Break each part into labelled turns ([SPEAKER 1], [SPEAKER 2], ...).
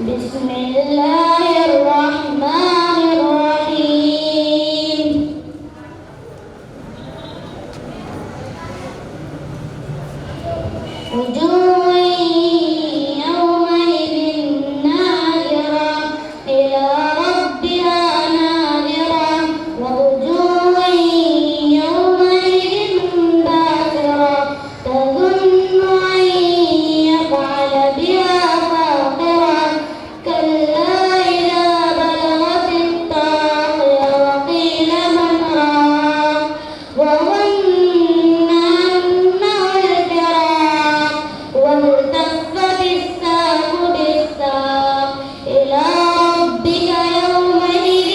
[SPEAKER 1] بسم الله الرحمن الرحيم وجوه يومئذ ناظرة إلى ربها ناظرة ووجوه يومئذ باسرة تظن أن يفعل بها فاقرة كلا إذا بلغت التراقي وقيل من راق وظن أنه الفراق والتفت الساق بالساق إلى ربك يومئذ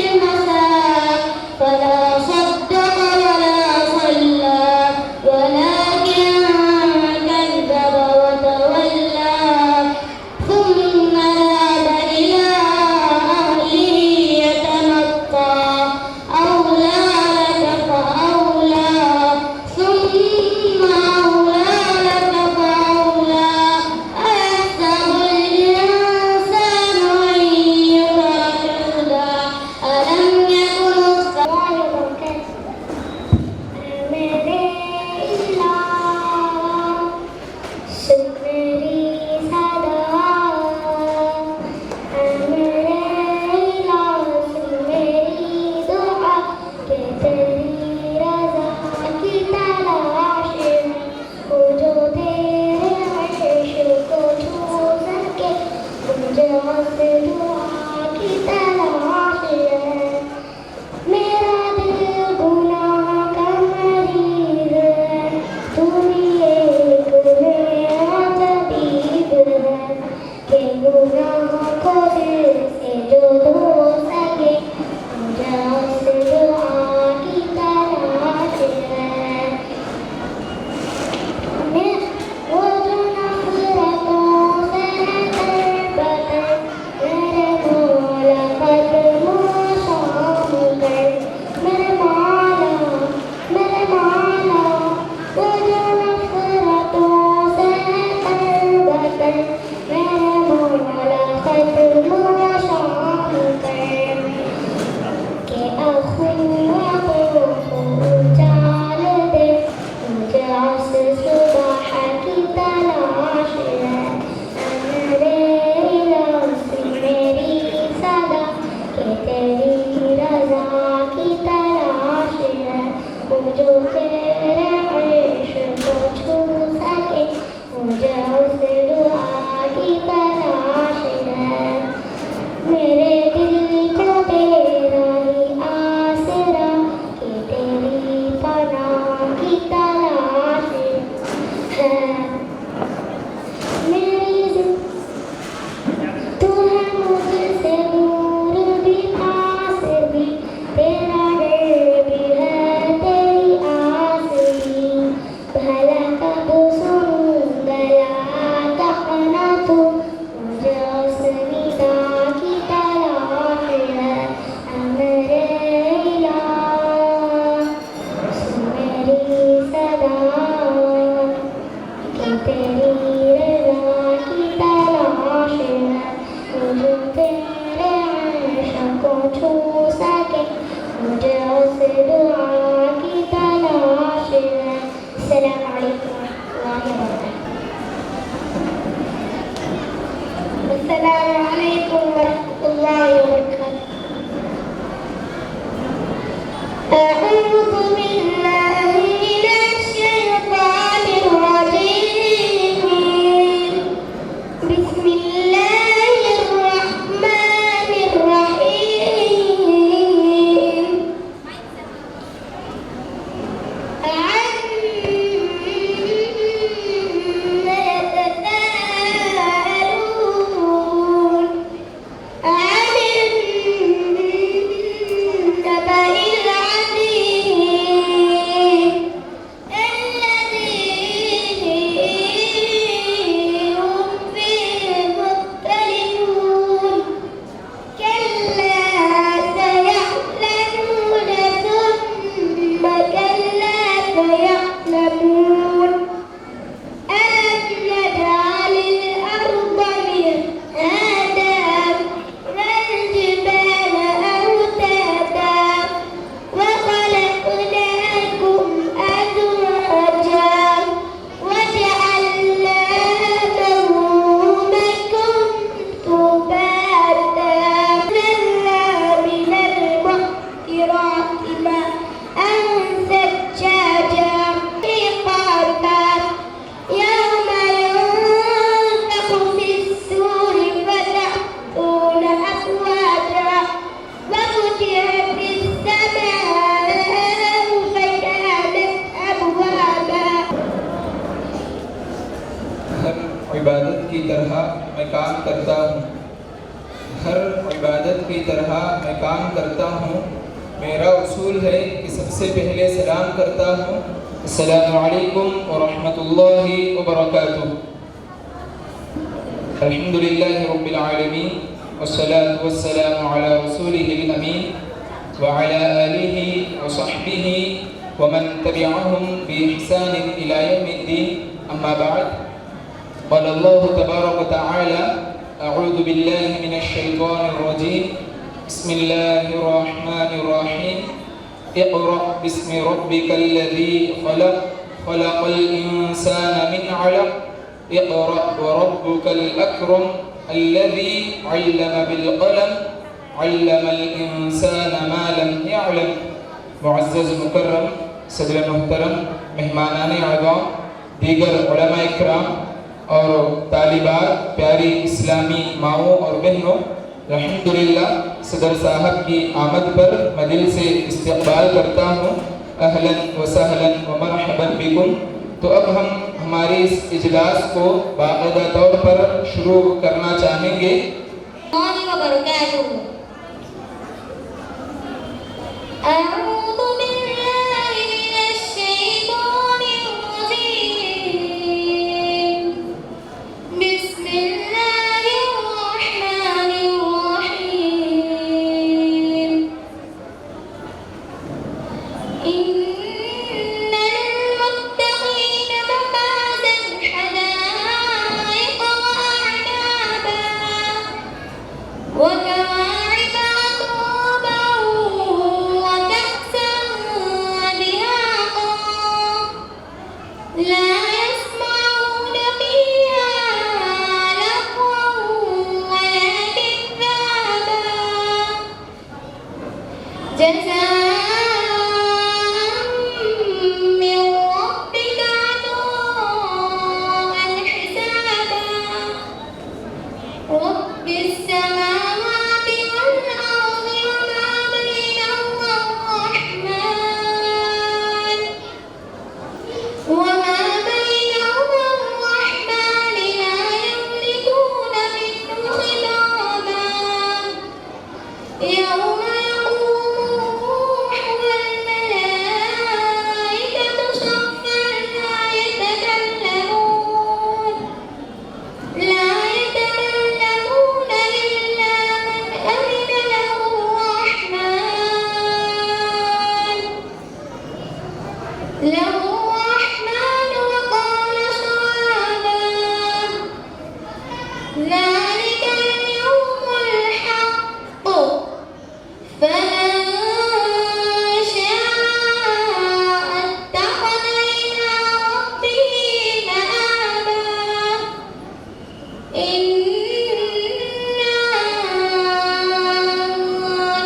[SPEAKER 1] المساق فلا صدق ولا صلى ولكن كذب وتولى ثم ذهب إلى أهله يتمطى أولى لك فأولى ثم أولى لك فأولى أيحسب الإنسان أن يترك سدى ألم يكن السلام عليكم ورحمة الله وبركاته. أعوذ بالله من الشيطان الرجيم. بسم الله الرحمن الرحيم.
[SPEAKER 2] کرتا ہوں، ہر عبادت کی طرح میں کام کرتا ہوں۔ میرا اصول ہے کہ سب سے پہلے سلام کرتا ہوں، السلام علیکم ورحمۃ اللہ وبرکاتہ۔ الحمد للہ رب العالمین والصلاة والسلام على رسوله الأمين وعلى آله وصحبه ومن تبعهم بإحسان إلى يوم الدين، أما بعد، قال الله تبارك وتعالى: أعوذ بالله من الشيطان الرجيم، بسم الله الرحمن الرحيم، اقرأ باسم ربك الذي خلق، خلق الإنسان من علق، اقرأ وربك الأكرم الذي علم بالقلم، علم الإنسان ما لم يعلم۔ معزز مکرم صدر محترم، مہمانان اعظام، دیگر علماء اکرام اور طالبات، پیاری اسلامی ماؤں اور بہنوں، الحمدللہ صدر صاحب کی آمد پر میں دل سے استقبال کرتا ہوں۔ اہلاً و سہلاً و مرحباً بکم۔ تو اب ہم ہماری اس اجلاس کو باقاعدہ طور پر شروع کرنا چاہیں گے۔
[SPEAKER 1] أعوذ بالله من الشيطان الرجيم، بسم الله الرحمن الرحيم، إن للمتقين مفازا حدائق وأعنابا وكواعب أترابا وكأسا دهاقا، لا يسمعون فيها لغوا ولا كذابا، جزاء من ربك عطاء حسابا، رب السماوات والأرض وما بينهما الرحمن، وما بينهما الرحمن لا يملكون منه خطابا، يوم يقوم الروح والملائكة صفا لا يتكلمون إلا من أذن له الرحمن وقال صوابا، ذلك اليوم الحق، فمن شاء اتخذ إلى ربه مآبا، إنا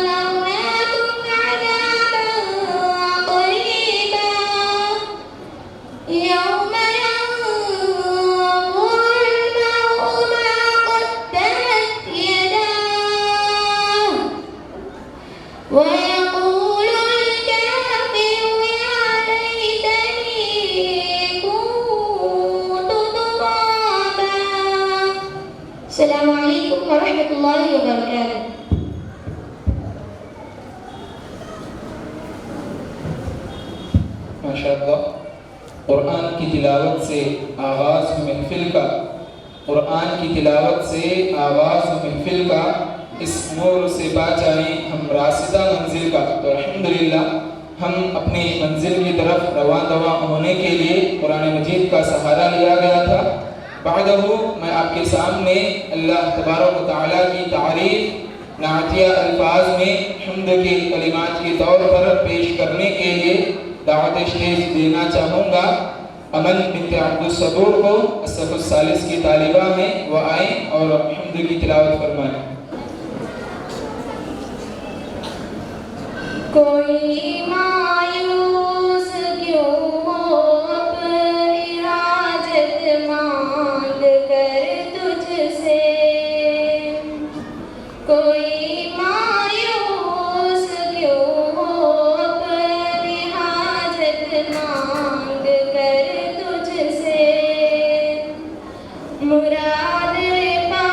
[SPEAKER 1] أنذرناكم عذابا قريبا، يوم ينظر المرء ما قدمت يداه ويقول الكافر يا ليتني كنت ترابا۔ السلام عليكم ورحمة الله وبركاته۔
[SPEAKER 2] ماشاءاللہ، قرآن کی تلاوت سے آغاز محفل کا، قرآن کی تلاوت سے آغاز محفل کا، اس نور سے باچائیں ہم راستہ منزل کا۔ تو الحمدللہ ہم اپنی منزل کی طرف رواں دواں ہونے کے لیے قرآن مجید کا سہارا لیا گیا تھا۔ بعدہ میں آپ کے سامنے اللہ تبارک و تعالیٰ کی تعریف نعتیہ الفاظ میں حمد کے کلمات کے طور پر پیش کرنے کے لیے دعوت اسٹیج دینا چاہوں گا۔ امن بنت عبد الصبور کو الصف الثالث کی طالبہ میں وہ آئیں اور حمد کی تلاوت فرمائیں۔
[SPEAKER 1] کوئی مایوس کیوں ہو اپنی حاجت مانگ کر تجھ سے، کوئی مایوس کیوں ہو اپنی حاجت مانگ کر تجھ سے، مراد پا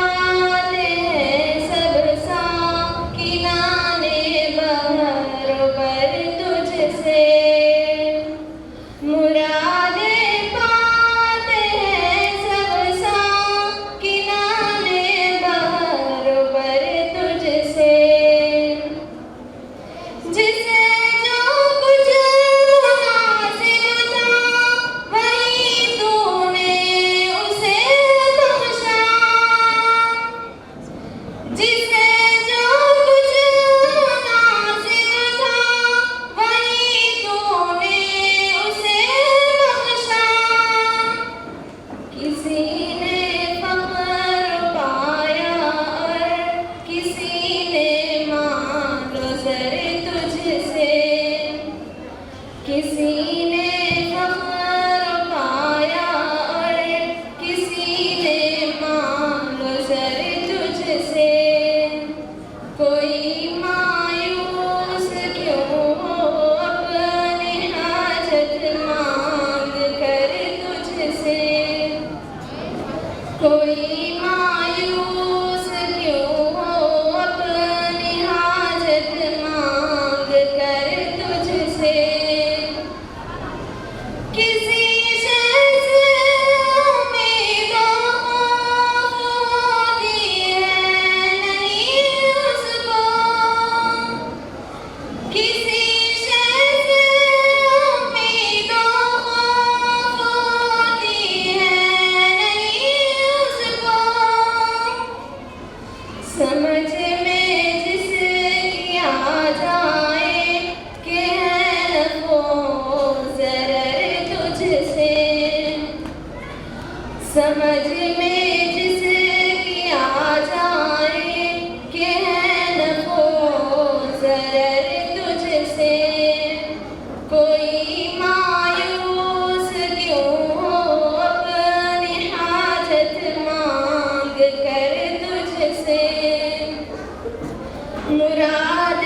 [SPEAKER 1] مراد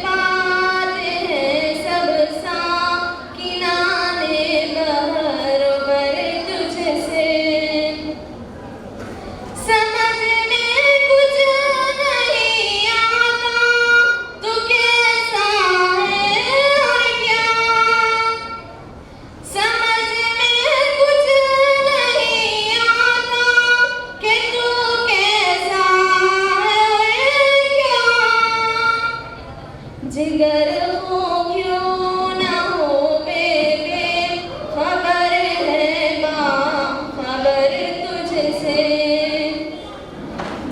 [SPEAKER 1] پاتے ہیں سب ساکنان بہر بر تجھ سے، سمجھ میں کچھ نہیں آتا تو کیسا ہے اور کیا، سمجھ میں کچھ نہیں آتا کہ تو کیسا ہے کیا، جگر ہو کیوں نہ ہو بے خبر ہے باخبر تجھ سے،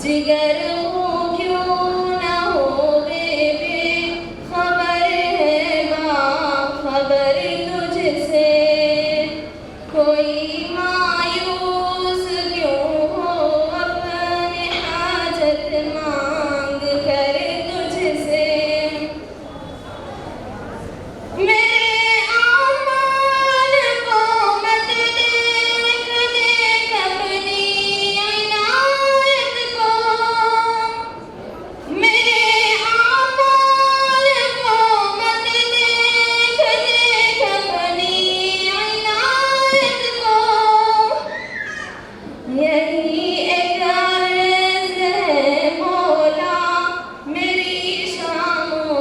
[SPEAKER 1] جگر ہو کیوں نہ ہو بے خبر ہے باخبر تجھ سے، کوئی مایوس کیوں ہو اپنے حاجت مانگ کر تجھ سے، میرے اعمال کو مت دیکھ دیکھ اپنی عنایت کو، میرے اعمال کو مت دیکھ دیکھ اپنی عنایت کو، یہی ایک عرض ہے مولا میری شام و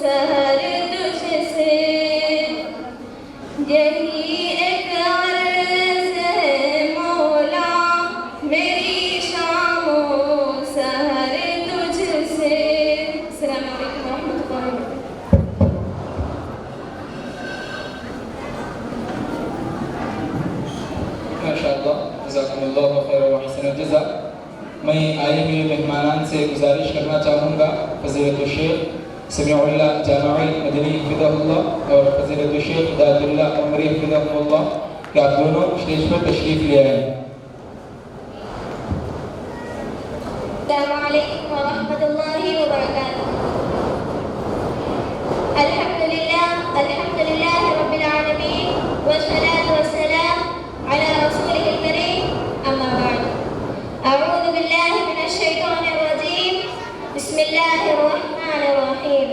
[SPEAKER 1] سحر تجھ سے، یہی ایک عرض ہے مولا میری شام و سحر تجھ سے۔ السلام علیکم ورحمۃ اللہ وبرکاتہ۔
[SPEAKER 2] ماشاء اللہ، جزاکم اللہ خیر و احسن الجزا۔ میں آئے ہوئے مہمانان سے گزارش کرنا چاہوں گا فضیلت الشیخ سمیع اللہ جامعی مدنی حفظہ اللہ اور فضیلت الشیخ داد اللہ عمری حفظہ اللہ کہ آپ دونوں اسٹیج پر تشریف لے آئیں۔
[SPEAKER 1] السلام علیکم ورحمۃ اللہ وبرکاتہ۔ الحمد للہ رب العالمین والصلاة والسلام على رسوله الكريم، أما بعد، أعوذ بالله من الشيطان الرجيم، بسم الله الرحمن الرحيم،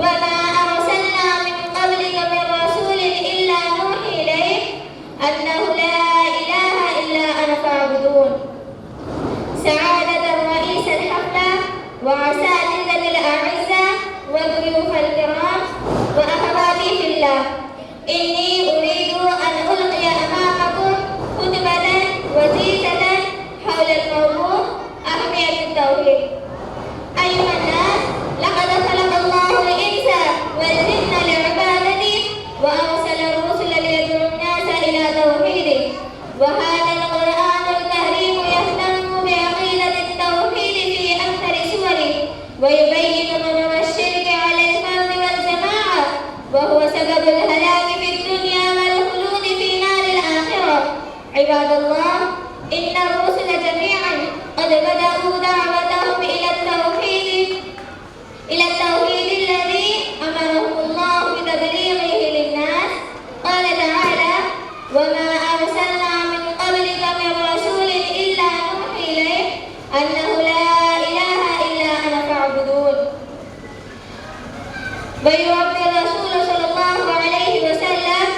[SPEAKER 1] وما أرسلنا من قبلك من رسول إلا نوحي إليه أنه لا إله إلا أنا فاعبدون. سعادة رئيس الحفلة وأساتذة الأعزة والضيوف الكرام وأخواتي في الله، إني أريد أن ألقي أمامكم خطبة وجيزة حول الموضوع أهمية التوحيد. أيها الناس، لقد خلق الله الإنس والجن لعبادته وأرسل الرسل ليدعوا الناس إلى توحيده، وهذا القرآن الكريم يهتم بعقيدة التوحيد في أكثر سوره، ويبين ضرر الشرك على الفرد والجماعة، وهو سبب الهلاك في الدنيا والخلود في نار الآخرة. عباد الله، إن الرسل جميعا قد بدأوا دعوتهم إلى التوحيد الذي أمرهم الله بتبليغه للناس. قال تعالى: وما أرسلنا من قبلك من رسول إلا نوحي إليه أنه لا إله إلا أنا فاعبدون. ويربي الرسول صلى الله عليه وسلم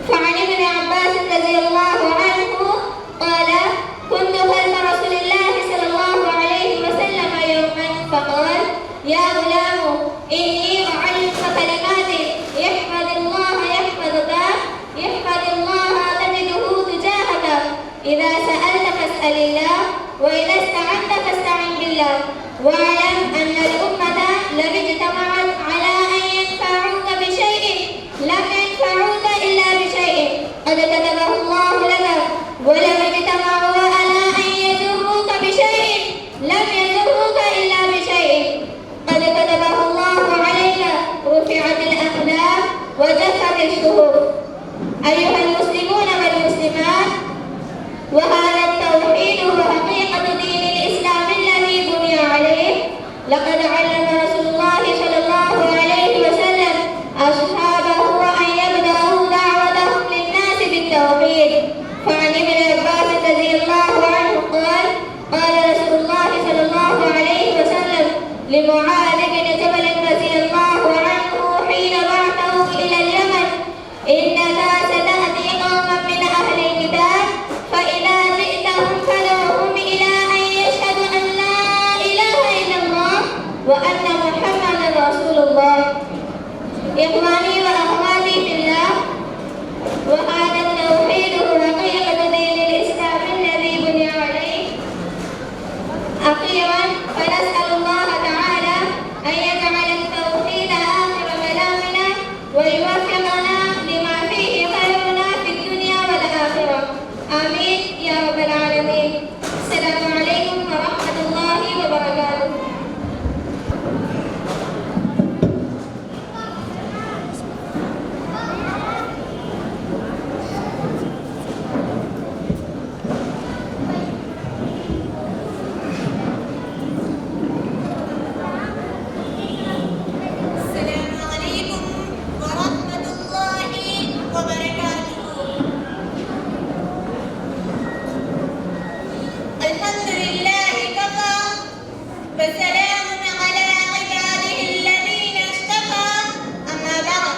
[SPEAKER 1] فعن ابن عباس رضي الله عنه قال: كنت خلف رسول الله صلى الله عليه وسلم يوما فقال: يا غلام، إني أعلمك كلمات يحفظ الله يحفظك، يحفظ الله تجده تجاهك، إذا سألت فاسأل الله، وإذا استعنت فاستعن بالله، واعلم أن الأمة لو اجتمعت على أن ينفعوك بشيء لم ينفعوك إلا بشيء قد كتبه الله لك، ولو اجتمعوا على أن يضروك بشيء لم يضروك إلا بشيء قد كتبه الله عليك. رفعت الأقلام وجفت الصحف. أيها المسلمون والمسلمات، وهذا التوحيد هو حقيقة دين الإسلام الذي بني عليه. لقد علم لمعاذ بن جبل رضي الله عنه حين بعثه إلى اليمن إنك ستهدي قوما من أهل الكتاب فإذا جئتهم فدعوهم إلى أن يشهدوا أن لا إله إلا الله وأن محمدا رسول الله. إخواني وأخواتي في الله، وهذا التوحيد هو حقيقة دين الإسلام الذي بني عليه. أخيرا فنسأل الله تعالى أن يجعل التوحيد آخر كلامنا ويوفقنا لما فيه خيرنا في الدنيا والآخرة. آمين يا رب العالمين. السلام عليكم ورحمة الله وبركاته.
[SPEAKER 3] السلام عليكم ورحمة الله وبركاته. الحمد لله كفى وسلام على عباده الذين اصطفى. أما بعد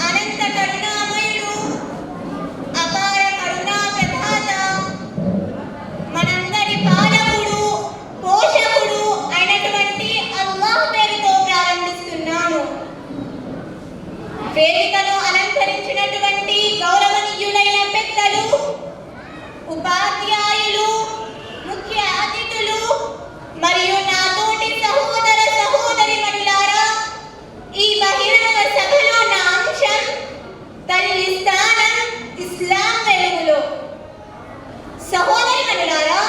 [SPEAKER 3] అనంత కరుణామయుడు అపార కరుణా ప్రదాత మనందరి పాలకుడు పోషకుడు అయినటువంటి అల్లాహ్ పేరుతో ప్రారంభిస్తున్నాను. వేదికను అలంకరించినటువంటి గౌరవనీయులైన పెద్దలు, ఉపాధ్యాయులు, ముఖ్య అతిథులు మరియు నా తోటి సహోదర సహోదరీమణులారా, ఈ బహిరంగ సభలో నా అంశం తల్లి స్థానం ఇస్లాం వెలుగులో. సహోదరీమణులారా,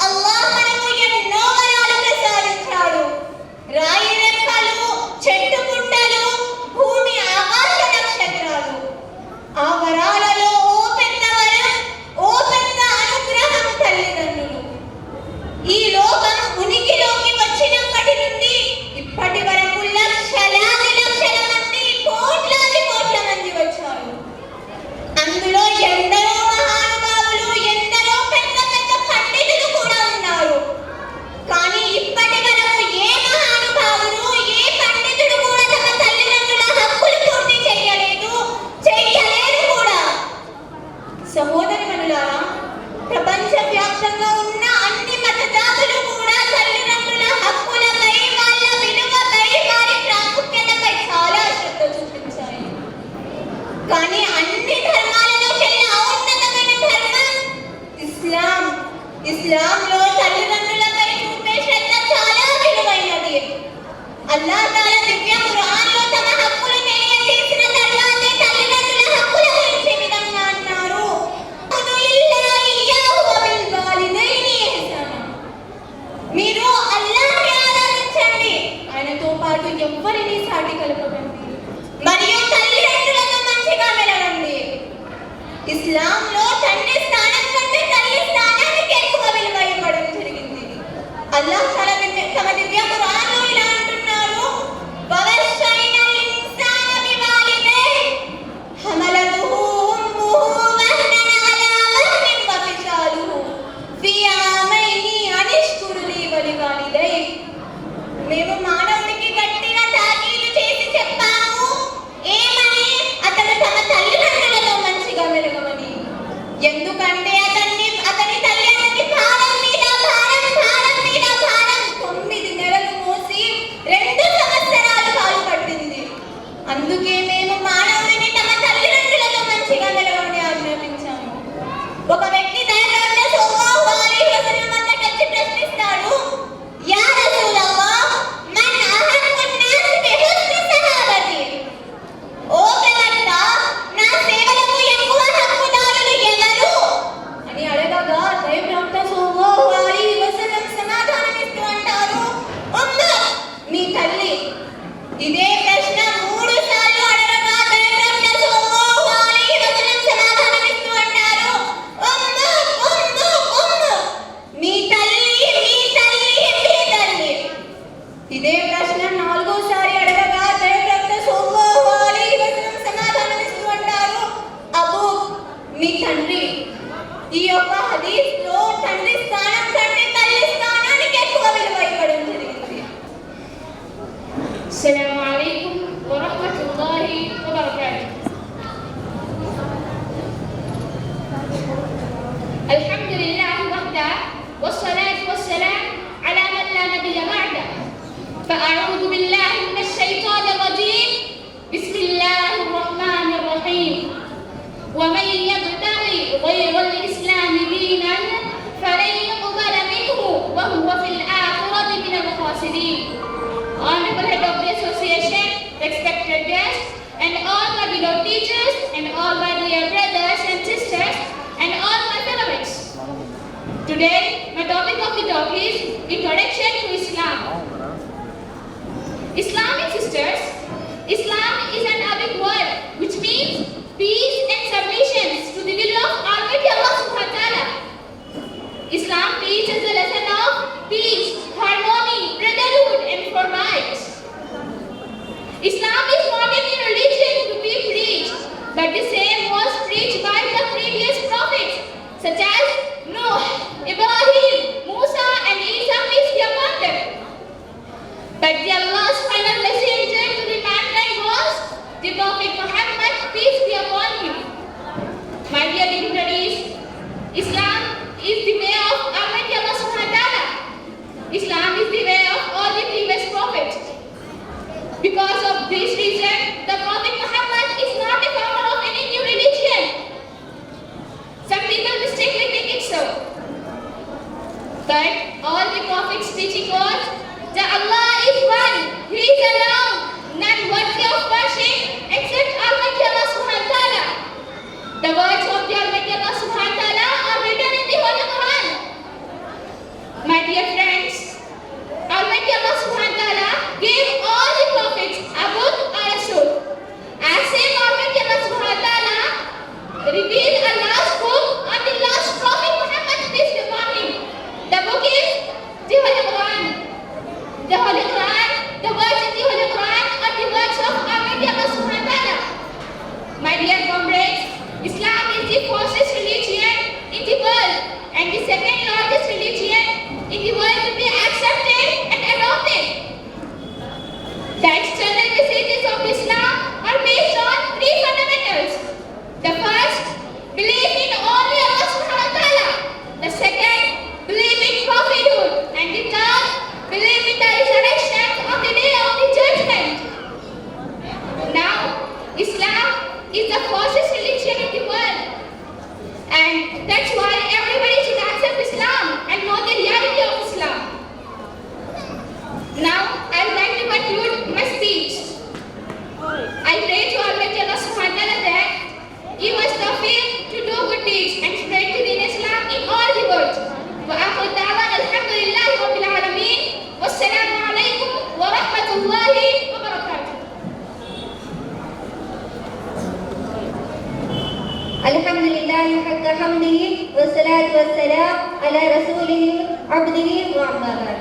[SPEAKER 3] అల్లాహ్ మనకు ఎన్నో వరాలు ప్రసాదించాడు. రాయి రెక్కలు, చెట్టు పుట్టలు, భూమి ఆకాశ నక్షత్రాలు. ఆ వరాలలో ఓ పెద్ద వరం, ఓ పెద్ద అనుగ్రహం తల్లిదండ్రులు. ఈ లోకం ఉనికిలోకి వచ్చినప్పటి నుండి ఇప్పటి వరకు లక్షలాది లక్షల మంది, కోట్లాది కోట్ల మంది వచ్చారు. అందులో ఎందరో మహానుభావులు, ఎందరో పెద్ద పెద్ద పండితులు కూడా ఉన్నారు. కానీ ఇప్పటి వరకు ఏ మహానుభావులు, ఏ పండితుడు కూడా తమ తల్లిదండ్రుల హక్కులు పూర్తి చేయలేదు కూడా. సహోదరీమణులారా, ప్రపంచవ్యాప్తంగా ఉన్న అన్ని మతజాతులు కూడా తల్లిదండ్రుల హక్కులపై, వాళ్ళ విలువపై, వారి ప్రాముఖ్యతపై చాలా శ్రద్ధ చూపించాయి. కానీ అన్ని ధర్మాలలోకెల్లా ఉన్నతమైన ధర్మం ఇస్లాం. ఇస్లాంలో తల్లిదండ్రులపై చూపే శ్రద్ధ చాలా విలువైనది. అల్లాహ్ తాలా దివ్య ఖురాన్లో తమ హక్కులు తెలియజేసిన తర్వాతే తల్లిదండ్రుల హక్కుల గురించి ఈ విధంగా అన్నారు. మీరు అల్లాహ్ని ఆరాధించండి, ఆయనతో పాటు ఎవ్వరిని సాటి కలపకండి, మరియు తల్లిదండ్రులతో మంచిగా మెలగండి. ఇస్లాంలో తండ్రి స్థానం కంటే తల్లి స్థానానికి ఎక్కువ విలువ ఇవ్వడం జరిగింది. అల్లాహ్ తమ దివ్య ఖురాన్లో ఇలా అంటున్నారు, వవస్సైనా
[SPEAKER 1] غير الإسلام دينا فلن يقبل منه وهو في الآخرة من الخاسرين. Honorable Head of the Association, respected guests, and all my beloved teachers, and all my dear brothers and sisters, and all my fellows. Today, my topic of the talk is Introduction to Islam. Islamic sisters, Islam is an Arabic word which means peace and submission to the will of Almighty Allah Subhanahu wa Ta'ala. Islam teaches the lesson of peace, harmony, brotherhood, and forbearance. Islam is not a new religion to be preached, but the same was preached by the previous prophets, such as Noah, Ibrahim, Musa, and Isa, peace be upon them. But the Allah's final messenger to the mankind was the Prophet Muhammad, peace be upon him. My dear dignitaries, Islam is the way of Almighty Allah Subhanahu wa Ta'ala. Islam is the way of all the previous prophets. Because of this reason, the Prophet Muhammad is not the founder of any new religion. Some people mistakenly think it so. But all the prophets' teaching was that Allah is one, He is alone, none worthy of worship except Almighty Allah Subhanahu wa Ta'ala. The words of the Almighty Allah Subhanahu wa Ta'ala are written in the Holy Quran. My dear friends, Almighty Allah Subhanahu wa Ta'ala gave all the prophets a book or a soul. As same Almighty Allah Subhanahu wa Ta'ala revealed Allah's book on the last prophet Muhammad, peace be upon him. The book is the Holy Quran. The Holy Quran, the words in the Holy Quran are the words of Almighty Allah Subhanahu wa Ta'ala. My dear comrades, Islam is the fastest religion in the world and the second largest religion in the world to be accepted and adopted. The external messages of Islam are based on three fundamentals. The first, belief in only Allah Subhanahu wa Ta'ala. The second, believe in prophethood. And the third, believe in the resurrection on the day of the judgment. Now, Islam is the fastest religion in the world. And that's why everybody should accept Islam and know the reality of Islam. Now, I would like to conclude my speech. I pray to Almighty Allah Subhanahu wa Ta'ala that give us the faith to do good deeds and spread the deen Islam in all the world. Wa akhiru da'wana alhamdulillahi rabbil alamin. Wassalamu alaikum wa rahmatullahi wa barakatuh.
[SPEAKER 4] Alhamdulillahi haqqa hamdihi wassalatu wassalam ala rasulihi abdihi wa amma ba'd.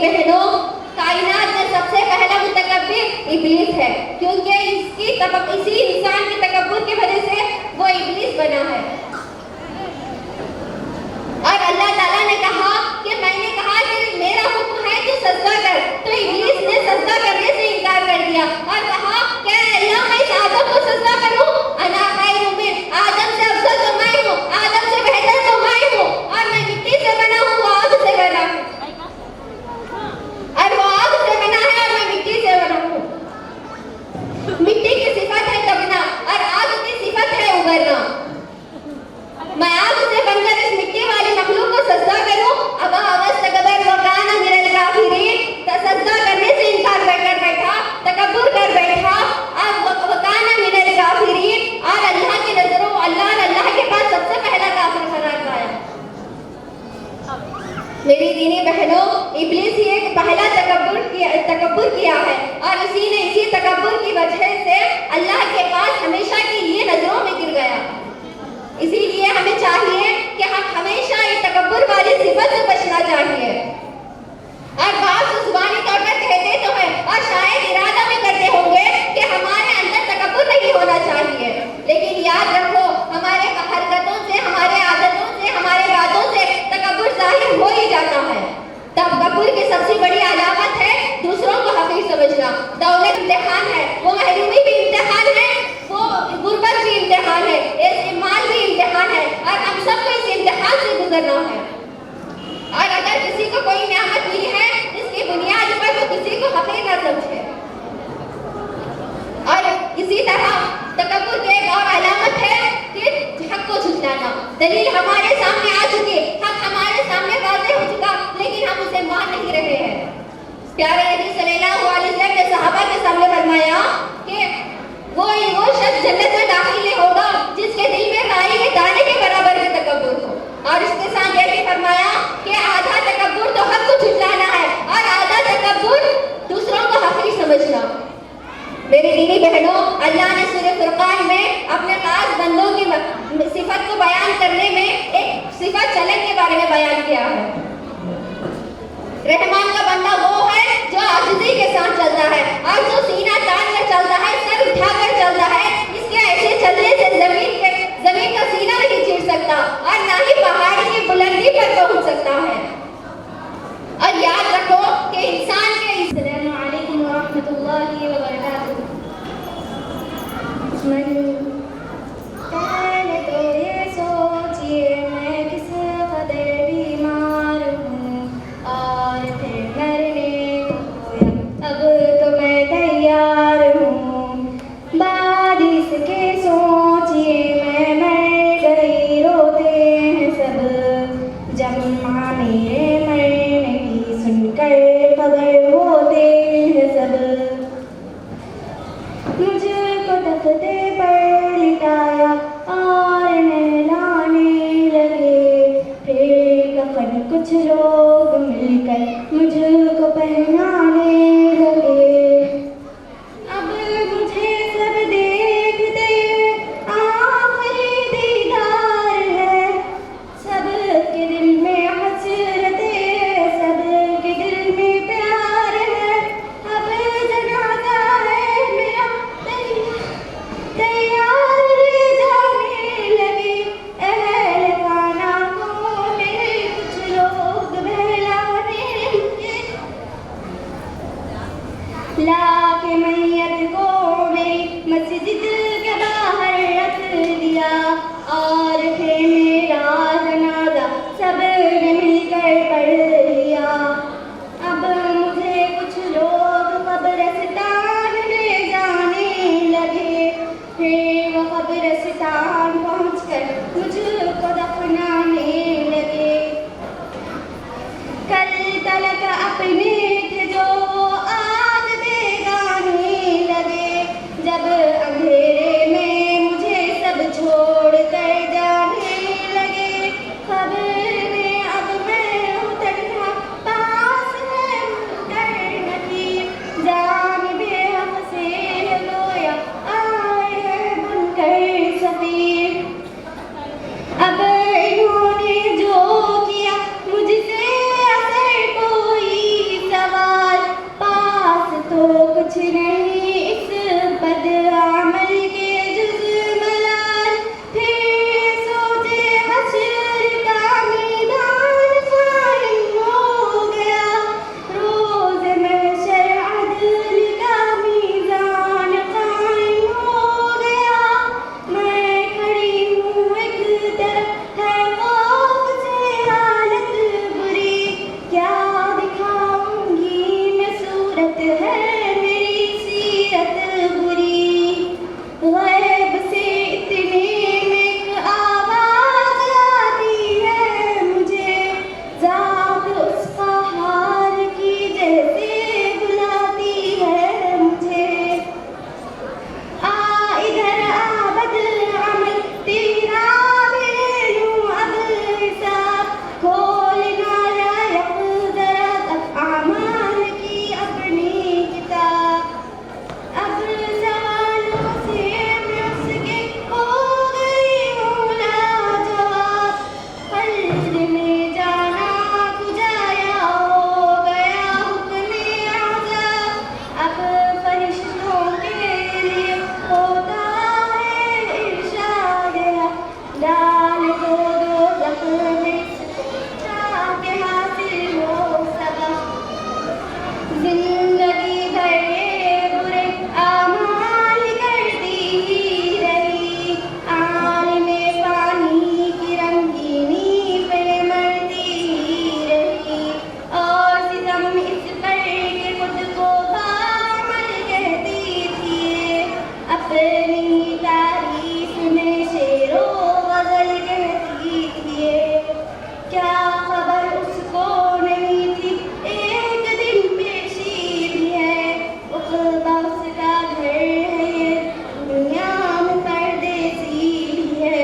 [SPEAKER 4] دینی بہنوں، کائنات میں سب سے پہلا متکبر ابلیس ہے، کیونکہ اسی انسان کے تکبر کی وجہ سے وہ ابلیس بنا ہے۔ اور اللہ تعالیٰ نے کہا کہ میں نے کہا کہ میرا حکم ہے کہ سجدہ کر، تو ابلیس نے سجدہ کرنے سے انکار کر دیا اور کہا کہ اللہ میں اس آدم کو سجدہ کروں، انا خیر من، آدم سے افضل تو میں ہوں، آدم سے بہتر تو میں ہوں، اور میں مٹی سے بنا ہوں، وہ آگ سے بنا ہوں، اور وہ آگ سے بنا ہے اور میں مٹی سے بنا ہوں۔ مٹی کی صفت ہے دبنا اور آگ کی صفت ہے ابھرنا۔ میں آگ سے بن کر اس مٹی والی مخلوق کو سجدہ کروں، ابا واستکبر وکان من الکافرین، سجدہ کرنے سے انکار کر بیٹھا، تکبر کر بیٹھا، اور وکان من الکافرین، اور اللہ کی نظروں اللہ اور اللہ کے پاس سب سے پہلا کافر قرار پایا۔ میری دینی بہنوں، ابلیس ہی ایک پہلا تکبر کیا ہے، اور اسی تکبر کی وجہ سے اللہ کے پاس ہمیشہ کے لیے نظروں میں گر گیا۔ اسی لیے ہمیں چاہیے کہ ہم ہمیشہ یہ تکبر والی صفت سے بچنا چاہیے۔ اور بعض زبانی طور پر کہتے تو ہیں اور شاید ارادہ میں کرتے ہوں گے کہ ہمارے اندر تکبر نہیں ہونا چاہیے، لیکن یاد رکھو ہمارے حرکتوں سے، ہمارے عادتوں سے، ہمارے باتوں سے تکبر ظاہر ہو ہی جاتا ہے۔ تکبر کی سب سے بڑی علامت ہے دوسروں کو حقیر سمجھنا۔ دولت امتحان ہے، وہ محرومی بھی امتحان ہے، وہ غربت بھی امتحان ہے، استعمال بھی امتحان ہے، اور ہم سب کو اس امتحان سے گزرنا ہے۔ اور اگر کسی کو کوئی نعمت ملی ہے، اس کی بنیاد پر وہ کسی کو حقیر نہ سمجھے۔ اور اسی طرح تکبر کی ایک اور علامت ہے کہ حق کو جھٹلانا۔ دلیل ہمارے سامنے آ چکی، حق ہمارے سامنے واضح ہو چکا، لیکن ہم اسے مان نہیں رہے ہیں۔ پیارے نبی صلی اللہ علیہ وسلم نے صحابہ کے سامنے فرمایا کہ وہ شخص جنت میں داخل نہیں ہوگا جس کے دل میں رائی کے دانے کے برابر بھی تکبر ہو، اور اس کے ساتھ یہ بھی فرمایا کہ آدھا تکبر تو حق کو جھٹلانا ہے اور آدھا تکبر دوسروں کو حقیر سمجھنا۔ میری دینی بہنوں، اللہ نے سورہ فرقان میں اپنے خاص بندوں کی صفت کو بیان کرنے میں ایک صفت چلن کے بارے میں بیان کیا ہے۔ رحمان کا بندہ وہ ہے جو عاجزی کے ساتھ چلتا ہے اور جو سینہ تان کر چلتا ہے، سر اٹھا کر چلتا ہے، اس کے ایسے چلنے سے زمین کا سینہ نہیں چیر سکتا اور نہ ہی پہاڑ کی بلندی پر پہنچ سکتا ہے۔ اور یاد رکھو کہ انسان کے السلام علیکم ورحمۃ اللہ وبرکاتہ۔ پہلے تو یہ سوچیے میں کس قدر بیمار ہوں، اور پھر مرنے کو گویا اب تو میں تیار ہوں۔ بعد اس کے سوچیے میں مر گئی، روتے ہیں سب جمع میرے مرنے کی سن کر خبر ہوتے ہیں سب۔ مجھ کو تختے پر لٹایا اور نہلانے لگے، پھر کفن کچھ لوگ مل کر مجھ کو پہنانے لگے۔ اب مجھے سب دیکھتے آخری دیدار ہے، سب کے دل میں حسرت ہے، سب کے دل میں پیار ہے۔ اب جنازہ ہے میرا تیار جانے لگے، اہل خانہ کو میرے کچھ لوگ بہلانے لگے۔ لا کے میت کو میری مسجد کے باہر رکھ دیا، اور پھر میرا جنازہ سب نے مل کر پڑھ لیا۔ اب مجھے کچھ لوگ قبرستان لے جانے لگے، پھر وہ قبرستان پہنچ کر مجھ کو دفنانے لگے۔ کل تلک اپنے تھے جو آج بیگانے لگے، جب اندھیرے میں مجھے سب چھوڑ کر جانے لگے۔ خبر میں اب میں ہوں تنہا، زندگی بھر یہ برے اعمال کرتی ہی رہی، عالم فانی کی رنگینی پہ مرتی ہی رہی، اور ستم اس پر کہ خود کو کامل کہتی تھی، اپنی تعریف میں شعر و غزل کہتی تھی، کیا خبر اس کو نہیں تھی ایک دن پیشی بھی ہے، اقباس کا گھر ہے یہ، دنیا میں پردیسی بھی ہے،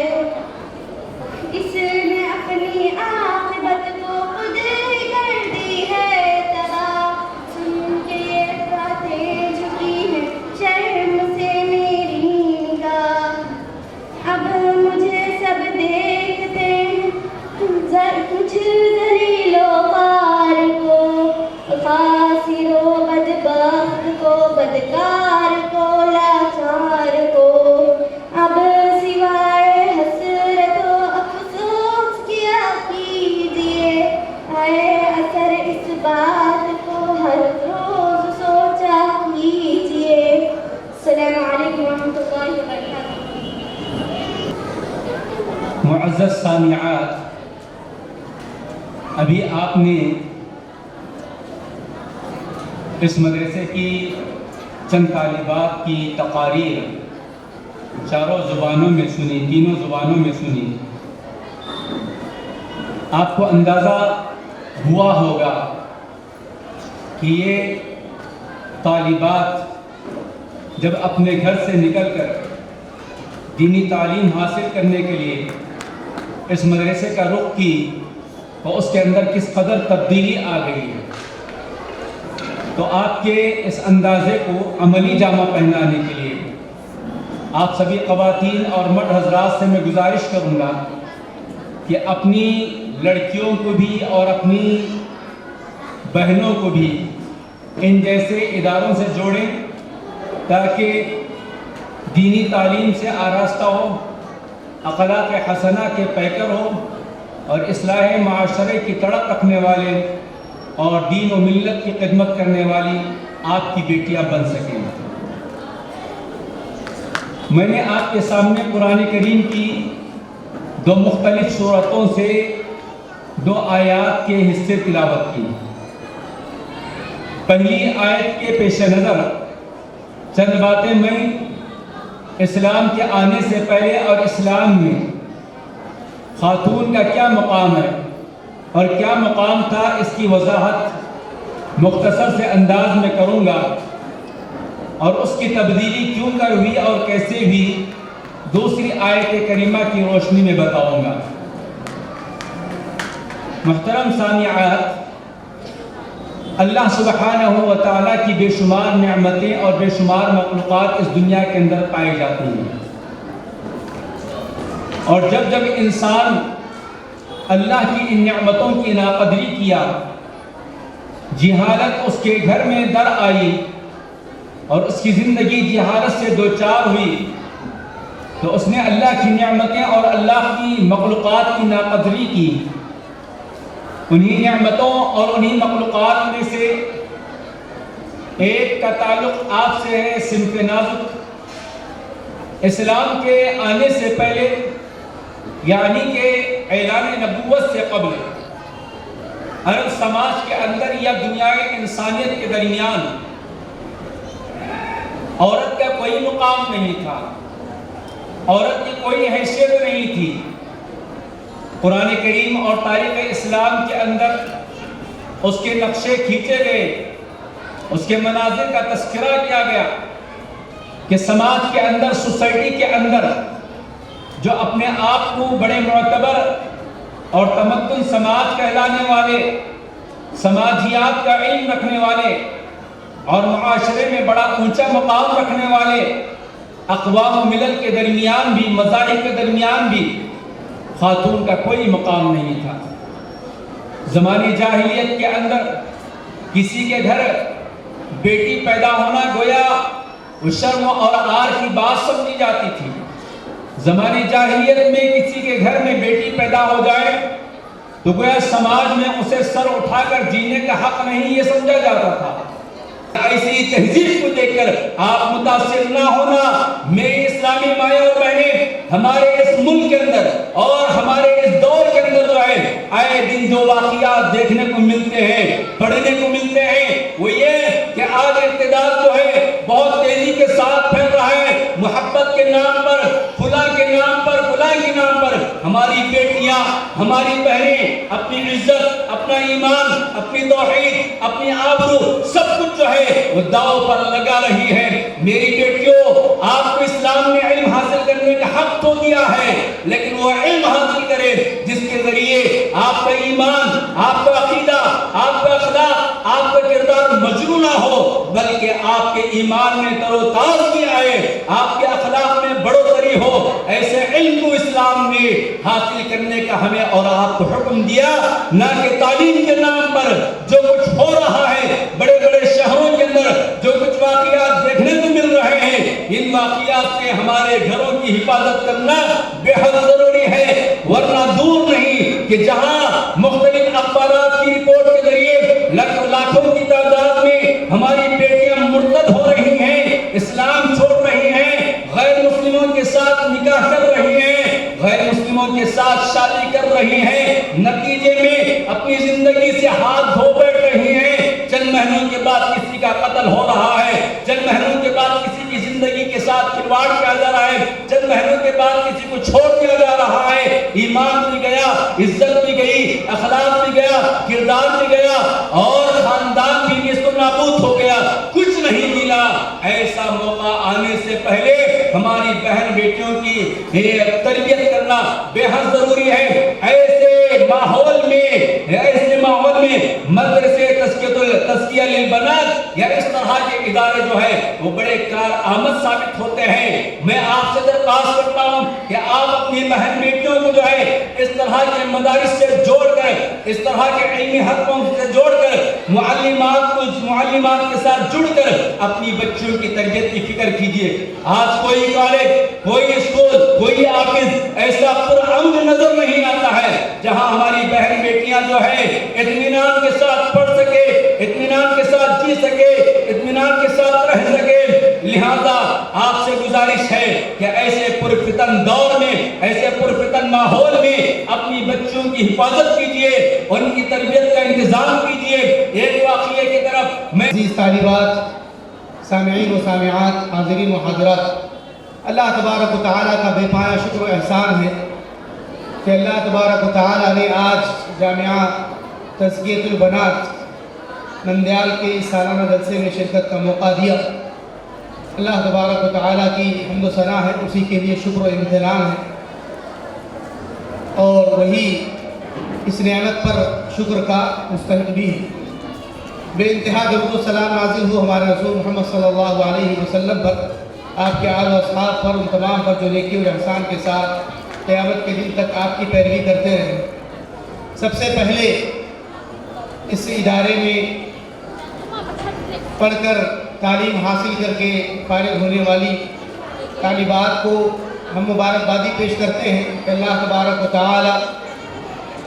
[SPEAKER 4] اس نے اپنی عاقبت کو خود ہی کر دی ہے تباہ، سن کے یہ باتیں جھکی ہیں شرم سے میری نگاہ، اب مجھے سب دیکھتے ہیں کچھ ذلیل و خوار کو، خاسر و بدبخت کو، بدکار کو، لاچار کو، اب سوائے حسرت و افسوس کیا کیجیے، اے اثر اس بات کو ہر روز سوچا کیجیے۔ السلام علیکم ورحمۃ اللہ وبرکاتہ۔
[SPEAKER 5] معزز سامعات، ابھی آپ نے اس مدرسے کی چند طالبات کی تقاریر چاروں زبانوں میں سنی، تینوں زبانوں میں سنی۔ آپ کو اندازہ ہوا ہوگا کہ یہ طالبات جب اپنے گھر سے نکل کر دینی تعلیم حاصل کرنے کے لیے اس مدرسے کا رخ کی تو اس کے اندر کس قدر تبدیلی آ گئی ہے۔ تو آپ کے اس اندازے کو عملی جامہ پہنانے کے لیے آپ سبھی خواتین اور مرد حضرات سے میں گزارش کروں گا کہ اپنی لڑکیوں کو بھی اور اپنی بہنوں کو بھی ان جیسے اداروں سے جوڑیں تاکہ دینی تعلیم سے آراستہ ہو، اخلاق حسنہ کے پیکر ہو، اور اصلاح معاشرے کی تڑپ رکھنے والے اور دین و ملت کی خدمت کرنے والی آپ کی بیٹیاں بن سکیں۔ میں نے آپ کے سامنے قرآن کریم کی دو مختلف سورتوں سے دو آیات کے حصے تلاوت کی۔ پہلی آیت کے پیش نظر چند باتیں میں اسلام کے آنے سے پہلے اور اسلام میں خاتون کا کیا مقام ہے اور کیا مقام تھا، اس کی وضاحت مختصر سے انداز میں کروں گا، اور اس کی تبدیلی کیوں کر ہوئی اور کیسے ہوئی دوسری آیت کریمہ کی روشنی میں بتاؤں گا۔ محترم سامعات، اللہ سبحانہ و تعالیٰ کی بے شمار نعمتیں اور بے شمار مخلوقات اس دنیا کے اندر پائی جاتی ہیں، اور جب جب انسان اللہ کی ان نعمتوں کی ناقدری کیا، جہالت اس کے گھر میں در آئی اور اس کی زندگی جہالت سے دوچار ہوئی، تو اس نے اللہ کی نعمتیں اور اللہ کی مخلوقات کی ناقدری کی۔ انہی نعمتوں اور انہی مخلوقات میں سے ایک کا تعلق آپ سے ہے، صنف نازک۔ اسلام کے آنے سے پہلے، یعنی کہ اعلان نبوت سے قبل، عرب سماج کے اندر یا دنیائے انسانیت کے درمیان عورت کا کوئی مقام نہیں تھا، عورت کی کوئی حیثیت نہیں تھی۔ قرآن کریم اور تاریخ اسلام کے اندر اس کے نقشے کھینچے گئے، اس کے مناظر کا تذکرہ کیا گیا کہ سماج کے اندر، سوسائٹی کے اندر جو اپنے آپ کو بڑے معتبر اور تمدن سماج کہلانے والے، سماجیات کا علم رکھنے والے اور معاشرے میں بڑا اونچا مقام رکھنے والے اقوام و ملل کے درمیان بھی، مذاہب کے درمیان بھی خاتون کا کوئی مقام نہیں تھا۔ زمانے جاہلیت کے اندر کسی کے گھر بیٹی پیدا ہونا گویا شرم اور عار کی بات سمجھی جاتی تھی۔ زمانے جاہلیت میں کسی کے گھر میں بیٹی پیدا ہو جائے تو گویا سماج میں اسے سر اٹھا کر جینے کا حق نہیں، یہ سمجھا جاتا تھا۔ ایسی تہذیب کو دیکھ کر آپ متاثر نہ ہونا. میری اسلامی مائیں اور بہنیں، ہمارے اس ملک کے اندر اور ہمارے اس دور کے اندر جو ہے آئے دن جو واقعات دیکھنے کو ملتے ہیں، پڑھنے کو ملتے ہیں، وہ یہ کہ آج ارتداد جو ہے بہت تیزی کے ساتھ پھیل رہا ہے. محبت کے نام پر، فلاں کے نام پر، فلاں کے نام پر ہماری بیٹیاں، ہماری بہنیں اپنی عزت، اپنا ایمان، اپنی توحید، اپنی آبرو سب کچھ جو ہے وہ داؤ پر لگا رہی ہے. میری بیٹیوں، آپ کو اسلام نے علم حاصل کرنے کا حق تو دیا ہے، لیکن وہ علم حاصل کرے جس کے ذریعے آپ کا ایمان، آپ کا عقیدہ، آپ کا اخلاق، آپ کا کردار مجروح نہ ہو، بلکہ آپ کے ایمان میں تر و تازگی آئے، آپ کے اخلاق میں بڑھوتری ہو. ایسے علم کو اسلام نے حاصل کرنے کا ہمیں اور آپ کو حکم دیا، نہ کہ تعلیم کے نام پر جو کچھ ہو رہا ہے بڑے بڑے شہروں کے اندر، جو کچھ واقعات دیکھنے کو مل رہے ہیں، ان واقعات سے ہمارے گھروں کی حفاظت کرنا بے حد ضروری ہے. ورنہ دور نہیں کہ جہاں مختلف اخبارات کی رپورٹ کے ذریعے لاکھوں کی تعداد میں ہماری بیٹیاں مرتد ہو رہی ہیں، اسلام چھوڑ رہی ہیں، غیر مسلموں کے ساتھ نکاح کر رہی ہیں، غیر مسلموں کے ساتھ شادی کر رہی ہیں، نتیجے میں اپنی زندگی سے ہاتھ دھو بیٹھ رہی ہیں. چند مہینوں کے بعد کسی کا قتل ہو رہا ہے، چند مہینوں کے بعد کسی کی زندگی کے ساتھ کھلواڑ کیا جا رہا ہے، چند مہینوں کے بعد کسی کو چھوڑ دیا جا رہا ہے. ایمان بھی گیا، عزت بھی گئی، اخلاق بھی گیا، کردار بھی گیا، اور خاندان بھی اس کو نابود ہو گیا، کچھ نہیں ملا. ایسا موقع آنے سے پہلے ہماری بہن بیٹیوں کی تربیت کرنا بے حد ضروری ہے. ایسے ماحول میں مدرسے تزکیہ للبنات یا اس طرح کے ادارے جو ہے وہ بڑے کارآمد ثابت ہوتے ہیں. میں آپ سے درخواست کرتا ہوں کہ آپ اپنی بہن بیٹیوں کو جو ہے اس طرح کے مدارس سے جوڑ کر، اس طرح کے علمی حلقوں سے جوڑ کر، معلمات کے ساتھ جڑ کر اپنی بچیوں کی تربیت کی فکر کیجیے. آج کوئی کالج، کوئی اسکول، کوئی آفس ایسا پرامن نظر نہیں آتا ہے جہاں ہماری بہن بیٹیاں جو ہے اطمینان کے ساتھ پڑھ سکے، اطمینان کے ساتھ جی سکے، اطمینان کے ساتھ رہ سکے. لہذا آپ سے گزارش ہے کہ ایسے پرفتن دور میں، ایسے پرفتن ماحول میں اپنی بچوں کی حفاظت کیجیے، ان کی تربیت کا انتظام کیجیے. ایک واقعے کی طرف میں
[SPEAKER 6] عزیز طالبات، سامعین و سامعات، حاضرین و حاضرات، اللہ تبارک و تعالیٰ کا بے پایا شکر و احسان ہے کہ اللہ تبارک و تعالیٰ نے آج جامعہ تزکیۃ البنات نندیال کے اس سالانہ جلسے میں شرکت کا موقع دیا. اللہ تبارک و تعالیٰ کی حمد و ثنا ہے، اسی کے لیے شکر و امتنان ہے، اور وہی اس نعمت پر شکر کا مستحق بھی ہے. بے انتہا درود و سلام نازل ہو ہمارے رسول محمد صلی اللہ علیہ وسلم پر، آپ کے آل و اصحاب پر، ان تمام پر جو نیکی اور احسان کے ساتھ قیامت کے دن تک آپ کی پیروی کرتے رہیں. سب سے پہلے اس ادارے میں پڑھ کر تعلیم حاصل کر کے فارغ ہونے والی طالبات کو ہم مبارکبادی پیش کرتے ہیں کہ اللہ تبارک و تعالی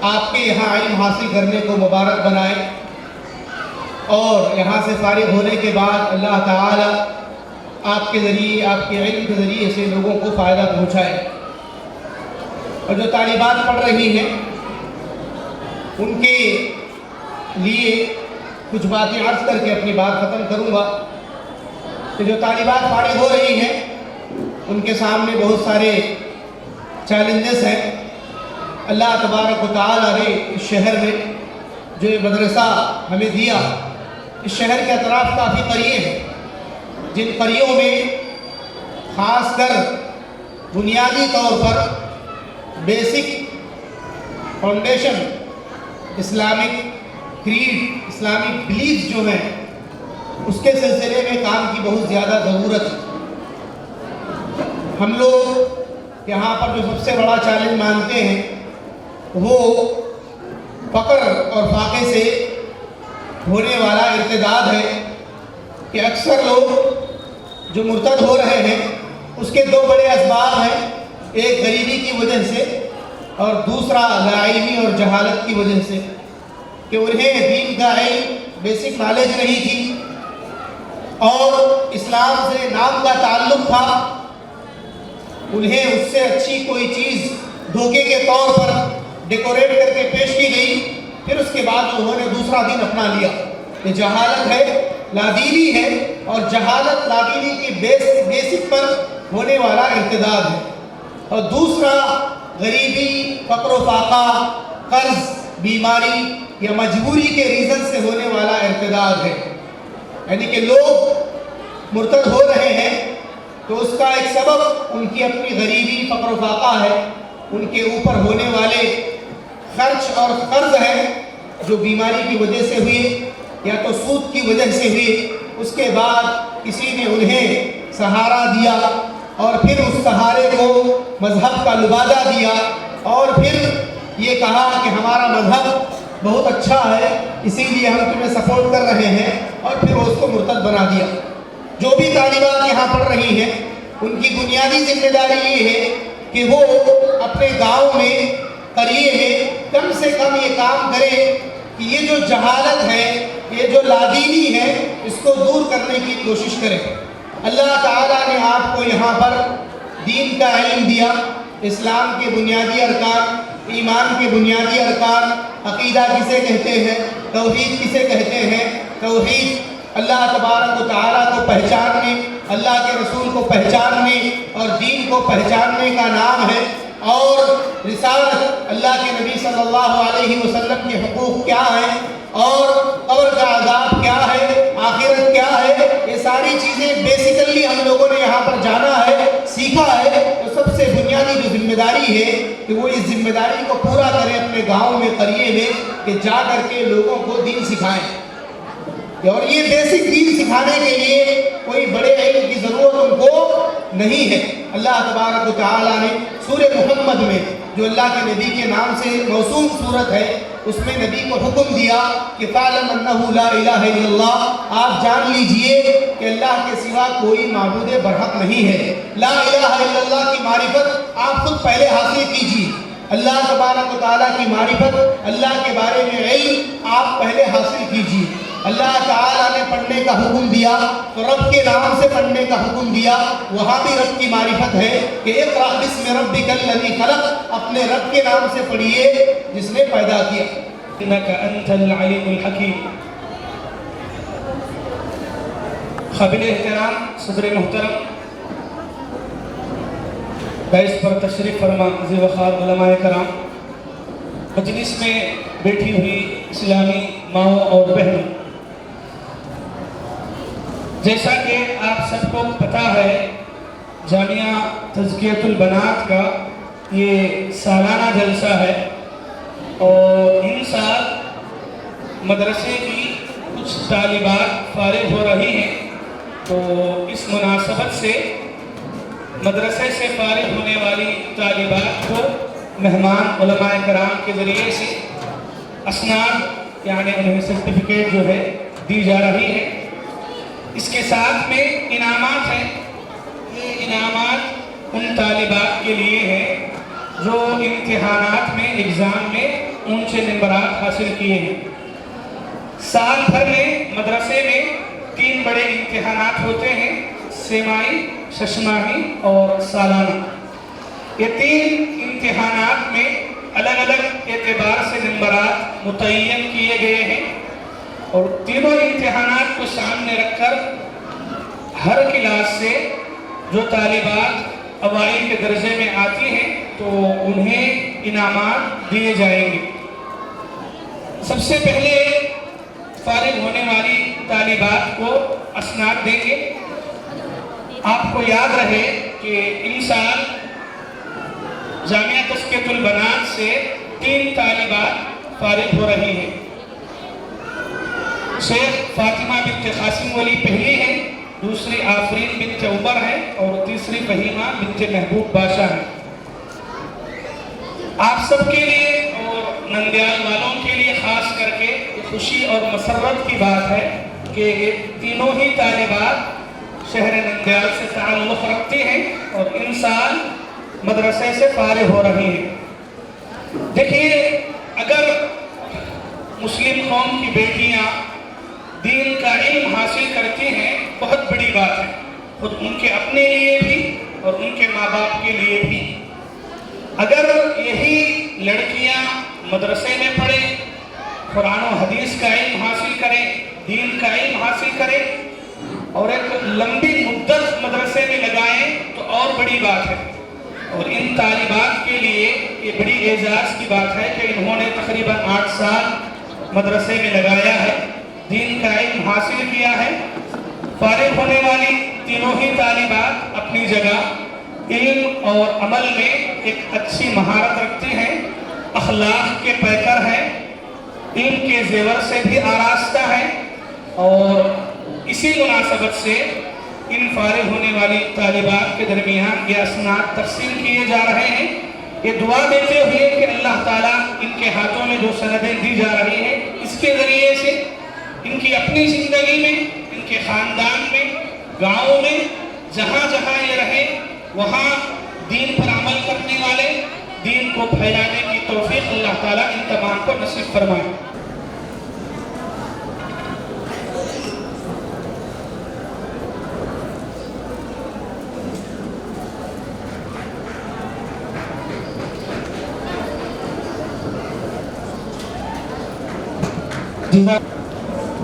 [SPEAKER 6] آپ کے یہاں علم حاصل کرنے کو مبارک بنائے، اور یہاں سے فارغ ہونے کے بعد اللہ تعالی آپ کے ذریعے، آپ کے علم کے ذریعے سے لوگوں کو فائدہ پہنچائے. اور جو طالبات پڑھ رہی ہیں ان کے لیے کچھ باتیں عرض کر کے اپنی بات ختم کروں گا کہ جو طالبات فارغ ہو رہی ہیں ان کے سامنے بہت سارے چیلنجز ہیں. اللہ تبارک و تعالیٰ نے اس شہر میں جو یہ مدرسہ ہمیں دیا، اس شہر کے اطراف کافی قریے ہیں، جن قریوں میں خاص کر بنیادی طور پر basic foundation, Islamic creed, Islamic beliefs جو ہیں اس کے سلسلے میں کام کی بہت زیادہ ضرورت ہے. ہم لوگ یہاں پر جو سب سے بڑا چیلنج مانتے ہیں وہ فقر اور فاقے سے ہونے والا ارتداد ہے کہ اکثر لوگ جو مرتد ہو رہے ہیں اس کے دو بڑے اسباب ہیں، ایک غریبی کی وجہ سے اور دوسرا لاعلمی اور جہالت کی وجہ سے، کہ انہیں دین کا علم، بیسک نالج نہیں تھی، اور اسلام سے نام کا تعلق تھا، انہیں اس سے اچھی کوئی چیز دھوکے کے طور پر ڈیکوریٹ کر کے پیش کی گئی، پھر اس کے بعد انہوں نے دوسرا دین اپنا لیا۔ یہ جہالت ہے، لادینی ہے، اور جہالت لادینی کی بیسک پر ہونے والا ارتداد ہے۔ اور دوسرا غریبی، فقر و فاقہ، قرض، بیماری یا مجبوری کے ریزن سے ہونے والا ارتداد ہے، یعنی کہ لوگ مرتد ہو رہے ہیں تو اس کا ایک سبب ان کی اپنی غریبی، فقر و فاقہ ہے، ان کے اوپر ہونے والے خرچ اور قرض ہے جو بیماری کی وجہ سے ہوئے یا تو سود کی وجہ سے ہوئے۔ اس کے بعد کسی نے انہیں سہارا دیا اور پھر اس سہارے کو مذہب کا لبادہ دیا اور پھر یہ کہا کہ ہمارا مذہب بہت اچھا ہے اسی لیے ہم تمہیں سپورٹ کر رہے ہیں، اور پھر اس کو مرتد بنا دیا۔ جو بھی طالبات یہاں پڑھ رہی ہیں ان کی بنیادی ذمہ داری یہ ہے کہ وہ اپنے گاؤں میں، قریے میں کم سے کم یہ کام کرے کہ یہ جو جہالت ہے، یہ جو لادینی ہے، اس کو دور کرنے کی کوشش کرے۔ اللہ تعالیٰ نے آپ کو یہاں پر دین کا علم دیا، اسلام کے بنیادی ارکان، ایمان کے بنیادی ارکان، عقیدہ کسے کہتے ہیں، توحید کسے کہتے ہیں۔ توحید اللہ تبارک و تعالیٰ کو پہچاننے، اللہ کے رسول کو پہچاننے اور دین کو پہچاننے کا نام ہے، اور رسالت، اللہ کے نبی صلی اللہ علیہ وسلم کے حقوق کیا ہیں، اور قبر کا عذاب کیا ہے، آخرت کیا ہے، یہ ساری چیزیں بیسیکلی ہم لوگوں نے یہاں پر جانا ہے، سیکھا ہے۔ تو سب سے بنیادی جو ذمہ داری ہے کہ وہ اس ذمہ داری کو پورا کریں اپنے گاؤں میں، قریے میں، کہ جا کر کے لوگوں کو دین سکھائیں۔ اور یہ بیسک دین سکھانے کے لیے کوئی بڑے علم کی ضرورت ان کو نہیں ہے۔ اللہ تبارک و تعالیٰ نے سورہ محمد میں، جو اللہ کے نبی کے نام سے موسوم سورت ہے، اس میں نبی کو حکم دیا کہ فَاعْلَمْ أَنَّهُ لَا إِلَٰهَ إِلَّا اللَّهُ، آپ جان لیجئے کہ اللہ کے سوا کوئی معبود برحق نہیں ہے۔ لا الہ الا اللہ کی معرفت آپ خود پہلے حاصل کیجئے، اللہ تبارک و تعالیٰ کی معرفت، اللہ کے بارے میں علم آپ پہلے حاصل کیجئے۔ اللہ تعالیٰ نے پڑھنے کا حکم دیا تو رب کے نام سے پڑھنے کا حکم دیا، وہاں بھی رب کی معرفت ہے کہ اقرأ بسم ربک الذی خلق، اپنے رب کے نام سے پڑھیے جس نے پیدا کیا۔
[SPEAKER 5] انک انت العلیم الحکیم۔ قابل احترام صدر محترم، بیس پر تشریف فرما ذی وقار علماء کرام، مجلس میں بیٹھی ہوئی اسلامی ماؤں اور بہنوں، جیسا کہ آپ سب کو پتہ ہے جامعہ تزکیۃ البنات کا یہ سالانہ جلسہ ہے، اور ان سال مدرسے کی کچھ طالبات فارغ ہو رہی ہیں، تو اس مناسبت سے مدرسے سے فارغ ہونے والی طالبات کو مہمان علماء کرام کے ذریعے سے اسناد یعنی انہیں سرٹیفکیٹ جو ہے دی جا رہی ہے۔ اس کے ساتھ میں انعامات ہیں، یہ انعامات ان طالبات کے لیے ہیں جو امتحانات میں، ایگزام میں اونچے نمبرات حاصل کیے ہیں۔ سال بھر میں مدرسے میں 3 بڑے امتحانات ہوتے ہیں، سیمائی، ششماہی اور سالانہ۔ یہ 3 امتحانات میں الگ الگ اعتبار سے نمبرات متعین کیے گئے ہیں، اور تینوں امتحانات کو سامنے رکھ کر ہر کلاس سے جو طالبات اوائل کے درجے میں آتی ہیں تو انہیں انعامات دیے جائیں گے۔ سب سے پہلے فارغ ہونے والی طالبات کو اسناد دیں گے۔ آپ کو یاد رہے کہ ان سال جامعہ تزکیۃ البنات سے 3 طالبات فارغ ہو رہی ہیں۔ شیخ فاطمہ بنت قاسم ولی پہلی ہیں، دوسری آفرین بنت عمر ہے، اور تیسری فہیمہ بنت محبوب بادشاہ ہے۔ آپ سب کے لیے اور نندیال والوں کے لیے خاص کر کے خوشی اور مسرت کی بات ہے کہ یہ تینوں ہی طالبات شہر نندیال سے تعلق رکھتے ہیں اور ان سال مدرسے سے فارغ ہو رہی ہیں۔ دیکھیے، اگر مسلم قوم کی بیٹیاں دین کا علم حاصل کرتی ہیں، بہت
[SPEAKER 6] خود ان کے اپنے لیے بھی اور ان کے ماں باپ کے لیے بھی. اگر یہی لڑکیاں مدرسے میں پڑھیں، قرآن و حدیث کا علم حاصل کریں، دین کا علم حاصل کریں اور ایک لمبی مدت مدرسے میں لگائیں تو اور بڑی بات ہے. اور ان طالبات کے لیے یہ بڑی اعزاز کی بات ہے کہ انہوں نے تقریباً 8 سال مدرسے میں لگایا ہے، دین کا علم حاصل کیا ہے. فارغ ہونے والی تینوں ہی طالبات اپنی جگہ علم اور عمل میں ایک اچھی مہارت رکھتی ہیں، اخلاق کے پیکر ہیں، علم کے زیور سے بھی آراستہ ہیں. اور اسی مناسبت سے ان فارغ ہونے والی طالبات کے درمیان یہ اسناد تقسیم کیے جا رہے ہیں. یہ دعا دیتے ہوئے کہ اللہ تعالیٰ ان کے ہاتھوں میں جو سندیں دی جا رہی ہیں اس کے ذریعے سے ان کی اپنی زندگی میں، ان کے خاندان میں، گاؤں میں، جہاں جہاں یہ رہے وہاں دین پر عمل کرنے والے، دین کو پھیلانے کی توفیق اللہ تعالیٰ ان تمام کو نصیب فرمائے.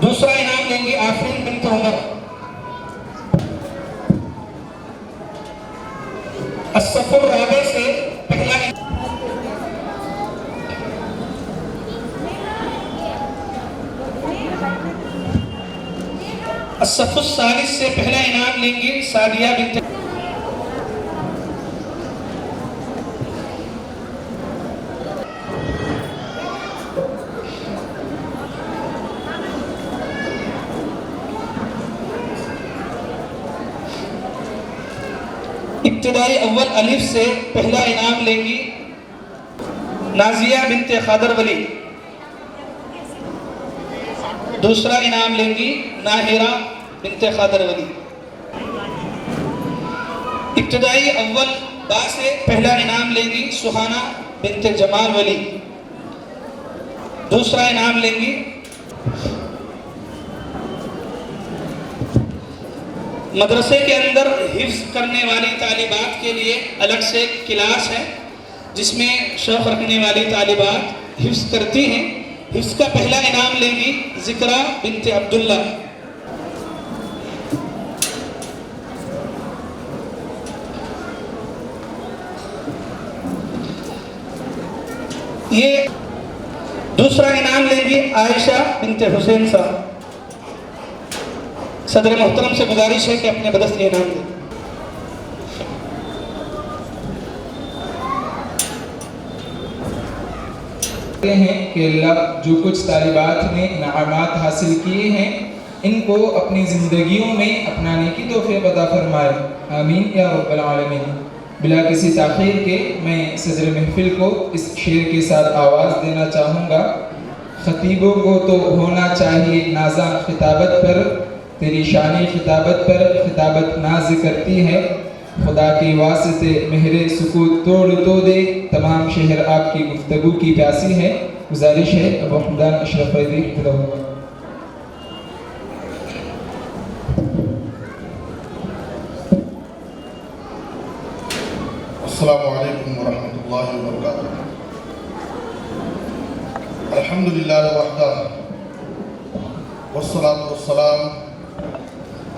[SPEAKER 6] دوسرا انعام لیں گے آفرین بنت عمر. الصف الرابع سے پہلا الصف الثالث سے پہلا انعام لیں گے سعدیہ بنت. ابتدائی اول الف سے پہلا انعام لیں گی نازیہ بنت خادر ولی. دوسرا انعام لیں گی ناہرہ بنت خادر ولی. ابتدائی اول با سے پہلا انعام لیں گی سہانہ بنت جمال ولی. دوسرا انعام لیں گی مدرسے کے اندر حفظ کرنے والی طالبات کے لیے الگ سے کلاس ہے جس میں شوق رکھنے والی طالبات حفظ کرتی ہیں. حفظ کا پہلا انعام لیں گی ذکرہ بنت عبداللہ. یہ دوسرا انعام لیں گی عائشہ بنت حسین صاحب. صدر محترم سے گزارش ہے کہ اپنے بدست انعام دیں.
[SPEAKER 2] ہیں کہ اللہ جو کچھ طالبات نے انعامات حاصل کیے ہیں ان کو اپنی زندگیوں میں اپنانے کی توفیق عطا فرمائے. آمین یا رب العالمین. بلا کسی تاخیر کے میں صدر محفل کو اس شعر کے ساتھ آواز دینا چاہوں گا. خطیبوں کو تو ہونا چاہیے نازاں خطابت پر، تیری شانی خطابت پر خطابت ناز کرتی ہے. خدا کے واسطے مہر سکوت توڑ تو دے، تمام شہر آپ کی گفتگو کی پیاسی ہے. گزارش ہے ابو حمدان اشرف فیضی حفظہ اللہ.
[SPEAKER 7] السلام علیکم ورحمۃ اللہ وبرکاتہ. الحمدللہ وحدہ والصلاة والسلام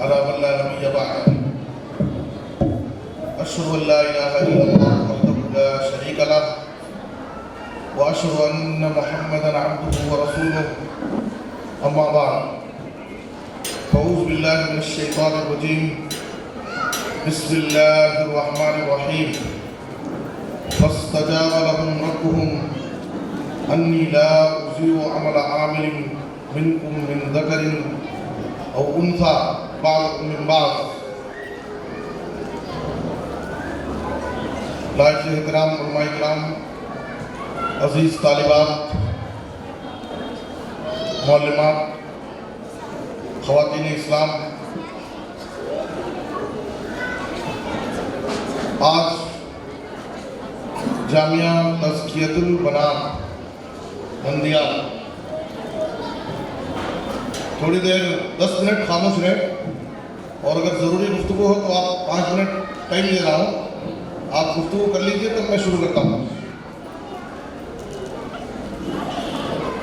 [SPEAKER 7] علی من لا نبی بعدہ. اشہد ان لا الہ الا اللہ وحدہ لا شریک لہ واشہد ان محمدا عبدہ ورسولہ. اما بعد فاعوذ باللہ من الشیطان الرجیم. بسم اللہ الرحمن الرحیم. فاستجاب لهم ربهم انی لا اضیع عمل عامل منکم من ذکر او انثى بعضکم من بعض. لائق احترام علماء کرام، عزیز طالبات، معلمات، خواتین اسلام، آج جامعہ تزکیۃ البنات نندیال تھوڑی دیر 10 منٹ خاموش رہے. اور اگر ضروری گفتگو ہو تو آپ 5 منٹ ٹائم دے رہا ہوں, آپ گفتگو کر لیجئے تب میں شروع کرتا ہوں.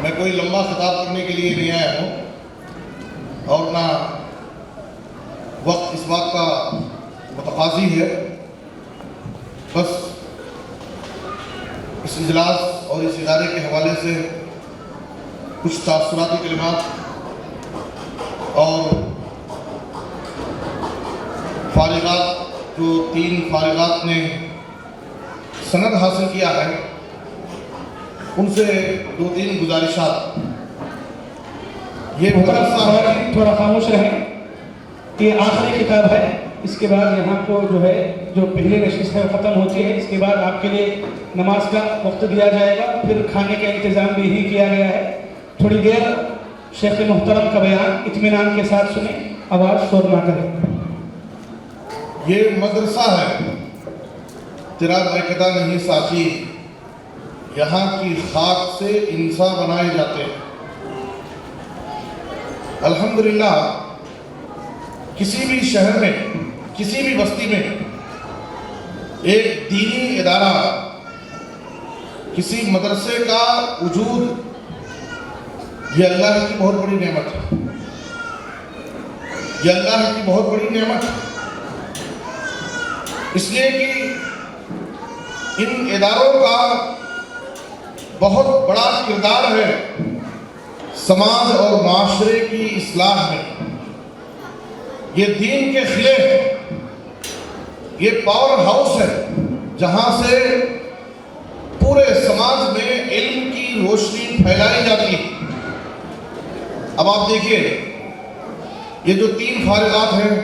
[SPEAKER 7] میں کوئی لمبا خطاب کرنے کے لیے نہیں آیا ہوں اور نہ وقت اس بات کا متقاضی ہے. بس اس اجلاس اور اس ادارے کے حوالے سے کچھ تاثراتی کلمات اور فارغات, جو 3 فارغات نے سند حاصل کیا ہے, ان سے 2-3 گزارشات. یہ
[SPEAKER 6] محترم تھوڑا خاموش رہیں, یہ آخری کتاب ہے. اس کے بعد یہاں کو جو ہے جو پہلی نشست ہے وہ ختم ہوتی ہے. اس کے بعد آپ کے لیے نماز کا وقت دیا جائے گا, پھر کھانے کا انتظام بھی ہی کیا گیا ہے. تھوڑی دیر شیخ محترم کا بیان اطمینان کے ساتھ سنیں, آواز شور نہ کریں.
[SPEAKER 7] یہ مدرسہ ہے, تیرا بیکدہ نہیں ساتھی, یہاں کی خاک سے انسان بنائے جاتے ہیں. الحمدللہ کسی بھی شہر میں, کسی بھی بستی میں ایک دینی ادارہ, کسی مدرسے کا وجود, یہ اللہ کی بہت بڑی نعمت ہے. یہ اللہ کی بہت بڑی نعمت ہے, اس لیے کہ ان اداروں کا بہت بڑا کردار ہے سماج اور معاشرے کی اصلاح میں. یہ دین کے قلعے ہیں, یہ پاور ہاؤس ہے جہاں سے پورے سماج میں علم کی روشنی پھیلائی جاتی ہے. اب آپ دیکھیے, یہ جو 3 فارغات ہیں,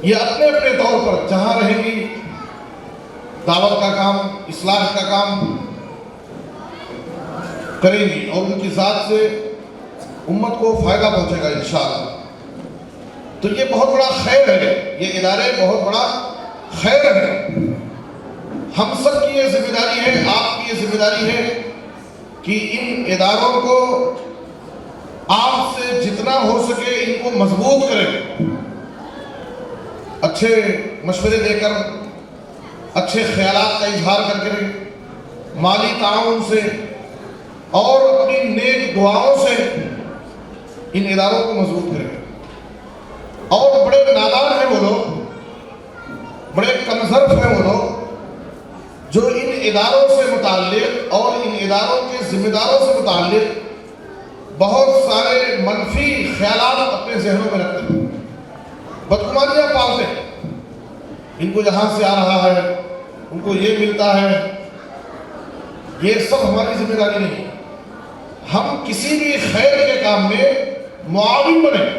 [SPEAKER 7] یہ اپنے اپنے طور پر جہاں رہیں گی دعوت کا کام, اصلاح کا کام کریں گی اور ان کی ذات سے امت کو فائدہ پہنچے گا انشاءاللہ. تو یہ بہت بڑا خیر ہے, یہ ادارے بہت بڑا خیر ہے. ہم سب کی یہ ذمہ داری ہے, آپ کی یہ ذمہ داری ہے کہ ان اداروں کو آپ سے جتنا ہو سکے ان کو مضبوط کریں, اچھے مشورے دے کر, اچھے خیالات کا اظہار کر کے, مالی تعاون سے اور اپنی نیک دعاؤں سے ان اداروں کو مضبوط کریں. اور بڑے نادان ہیں وہ لوگ, بڑے کمزرف ہیں وہ لوگ جو ان اداروں سے متعلق اور ان اداروں کے ذمہ داروں سے متعلق بہت سارے منفی خیالات اپنے ذہنوں میں رکھتے ہیں, بدگمانیاں پالتے ہیں. ان کو یہاں سے آ رہا ہے, ان کو یہ ملتا ہے, یہ سب ہماری ذمہ داری نہیں. ہم کسی بھی خیر کے کام میں معاون بنیں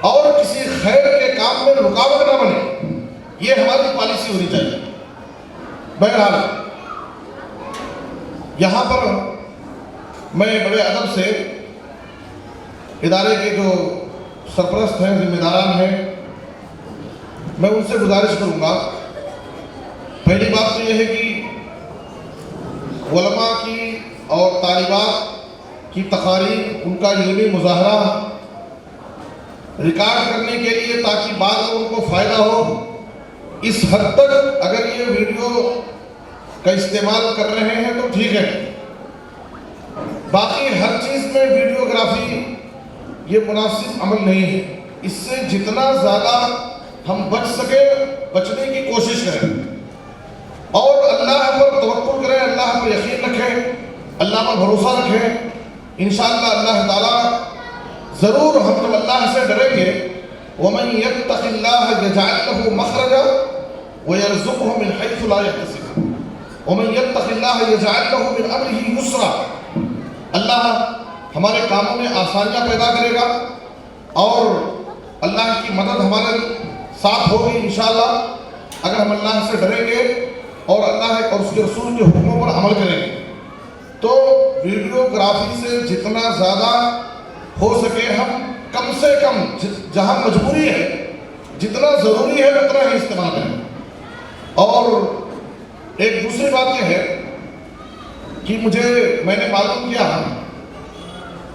[SPEAKER 7] اور کسی خیر کے کام میں رکاوٹ نہ بنے, یہ ہماری پالیسی ہونی چاہیے. بہرحال یہاں پر میں بڑے ادب سے ادارے کے جو سرپرست ہیں, ذمہ داران ہیں, میں ان سے گزارش کروں گا. پہلی بات تو یہ ہے کہ علماء کی اور طالبات کی تقاریر, ان کا علمی مظاہرہ ریکارڈ کرنے کے لیے تاکہ بعد میں ان کو فائدہ ہو, اس حد تک اگر یہ ویڈیو کا استعمال کر رہے ہیں تو ٹھیک ہے. باقی ہر چیز میں ویڈیوگرافی یہ مناسب عمل نہیں ہے. اس سے جتنا زیادہ ہم بچ سکے بچنے کی کوشش کریں اور اللہ پر توکل کریں, اللہ پر یقین رکھیں, اللہ پر بھروسہ رکھیں. انشاءاللہ اللہ تعالیٰ ضرور, ہم جب اللہ سے ڈریں گے, وَمَن يَتَّقِ اللَّهَ يَجْعَلْ لَهُ مَخْرَجًا وَيَرْزُقْهُ مِنْ حَيْثُ لَا يَحْتَسِبُ وَمَن يَتَّقِ اللَّهَ يَجْعَلْ لَهُ مِنْ أَمْرِهِ يُسْرًا. اللہ ہمارے کاموں میں آسانیاں پیدا کرے گا اور اللہ کی مدد ہمارے ساتھ ہوگی انشاءاللہ اگر ہم اللہ سے ڈریں گے اور اللہ اور اس کے رسول کے حکموں پر عمل کریں گے. تو ویڈیوگرافی سے جتنا زیادہ ہو سکے ہم کم سے کم جہاں مجبوری ہے, جتنا ضروری ہے اتنا ہی استعمال کریں. اور ایک دوسری بات یہ ہے کہ میں نے معلوم کیا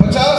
[SPEAKER 7] 50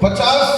[SPEAKER 7] 50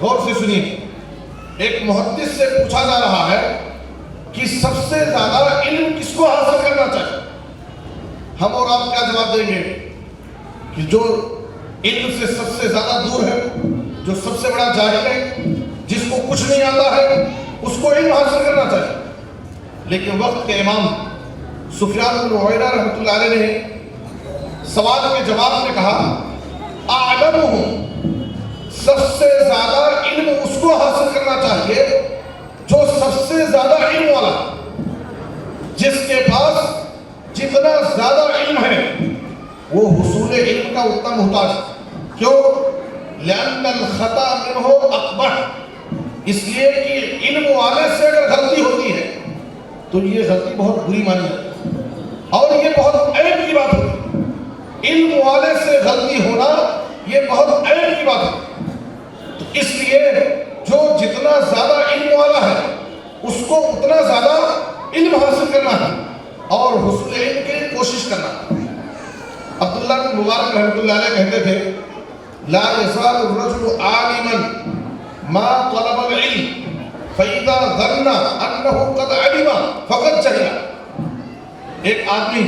[SPEAKER 7] غور سے سنیے. ایک محدث سے پوچھا جا رہا ہے کہ سب سے زیادہ علم کس کو حاصل کرنا چاہیے. ہم اور آپ کیا جواب دیں گے کہ جو علم سے سب سے زیادہ دور ہے, جو سب سے بڑا جاہل ہے, جس کو کچھ نہیں آتا ہے, اس کو علم حاصل کرنا چاہیے. لیکن وقت کے امام سفیان بن عیینہ رحمۃ اللہ علیہ نے سوال کے جواب میں کہا اعلمہم, سب سے زیادہ علم اس کو حاصل کرنا چاہیے جو سب سے زیادہ علم والا, جس کے پاس جتنا زیادہ علم ہے وہ حصول علم کا اتنا محتاج ہے. کیوں؟ لأن الخطأ منہ اقبح, اس لیے کہ علم والے سے اگر غلطی ہوتی ہے تو یہ غلطی بہت بری مانی جاتی ہے اور یہ بہت عیب کی بات ہوتی ہے. علم والے سے غلطی ہونا یہ بہت عیب کی بات ہے. تو اس لیے جو جتنا زیادہ علم والا ہے اس کو اتنا زیادہ علم حاصل کرنا ہے اور حصول علم کے لیے کوشش کرنا ہے. عبداللہ بن مبارک رحمۃ اللہ علیہ کہتے تھے لا يزال الرجل عالما ما طلب العلم فإذا ظن أنه قد علم فقد جهل. ایک آدمی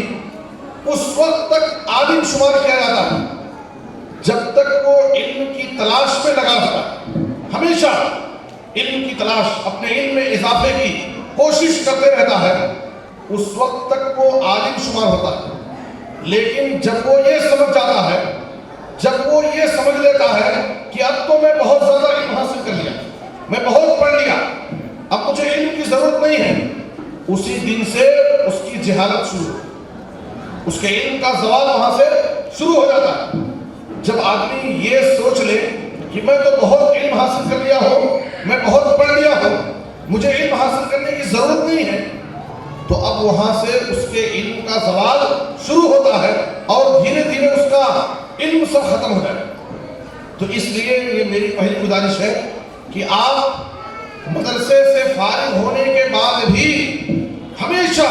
[SPEAKER 7] اس وقت تک عالم شمار کیا جاتا ہے جب تک وہ علم کی تلاش میں لگا ہوتا ہے, ہمیشہ علم کی تلاش, اپنے علم میں اضافے کی کوشش کرتے رہتا ہے, اس وقت تک وہ عالم شمار ہوتا ہے. لیکن جب وہ یہ سمجھ جاتا ہے, جب وہ یہ سمجھ لیتا ہے کہ اب تو میں بہت زیادہ علم حاصل کر لیا, میں بہت پڑھ لیا, اب مجھے علم کی ضرورت نہیں ہے, اسی دن سے اس کی جہالت شروع, اس کے علم کا زوال وہاں سے شروع ہو جاتا ہے. جب آدمی یہ سوچ لے کہ میں تو بہت علم حاصل کر لیا ہوں, میں بہت پڑھ لیا ہوں, مجھے علم حاصل کرنے کی ضرورت نہیں ہے, تو اب وہاں سے اس کے علم کا زوال شروع ہوتا ہے اور دھیرے دھیرے اس کا علم سب ختم ہو جائے. تو اس لیے یہ میری پہلی گزارش ہے کہ آپ مدرسے سے فارغ ہونے کے بعد بھی ہمیشہ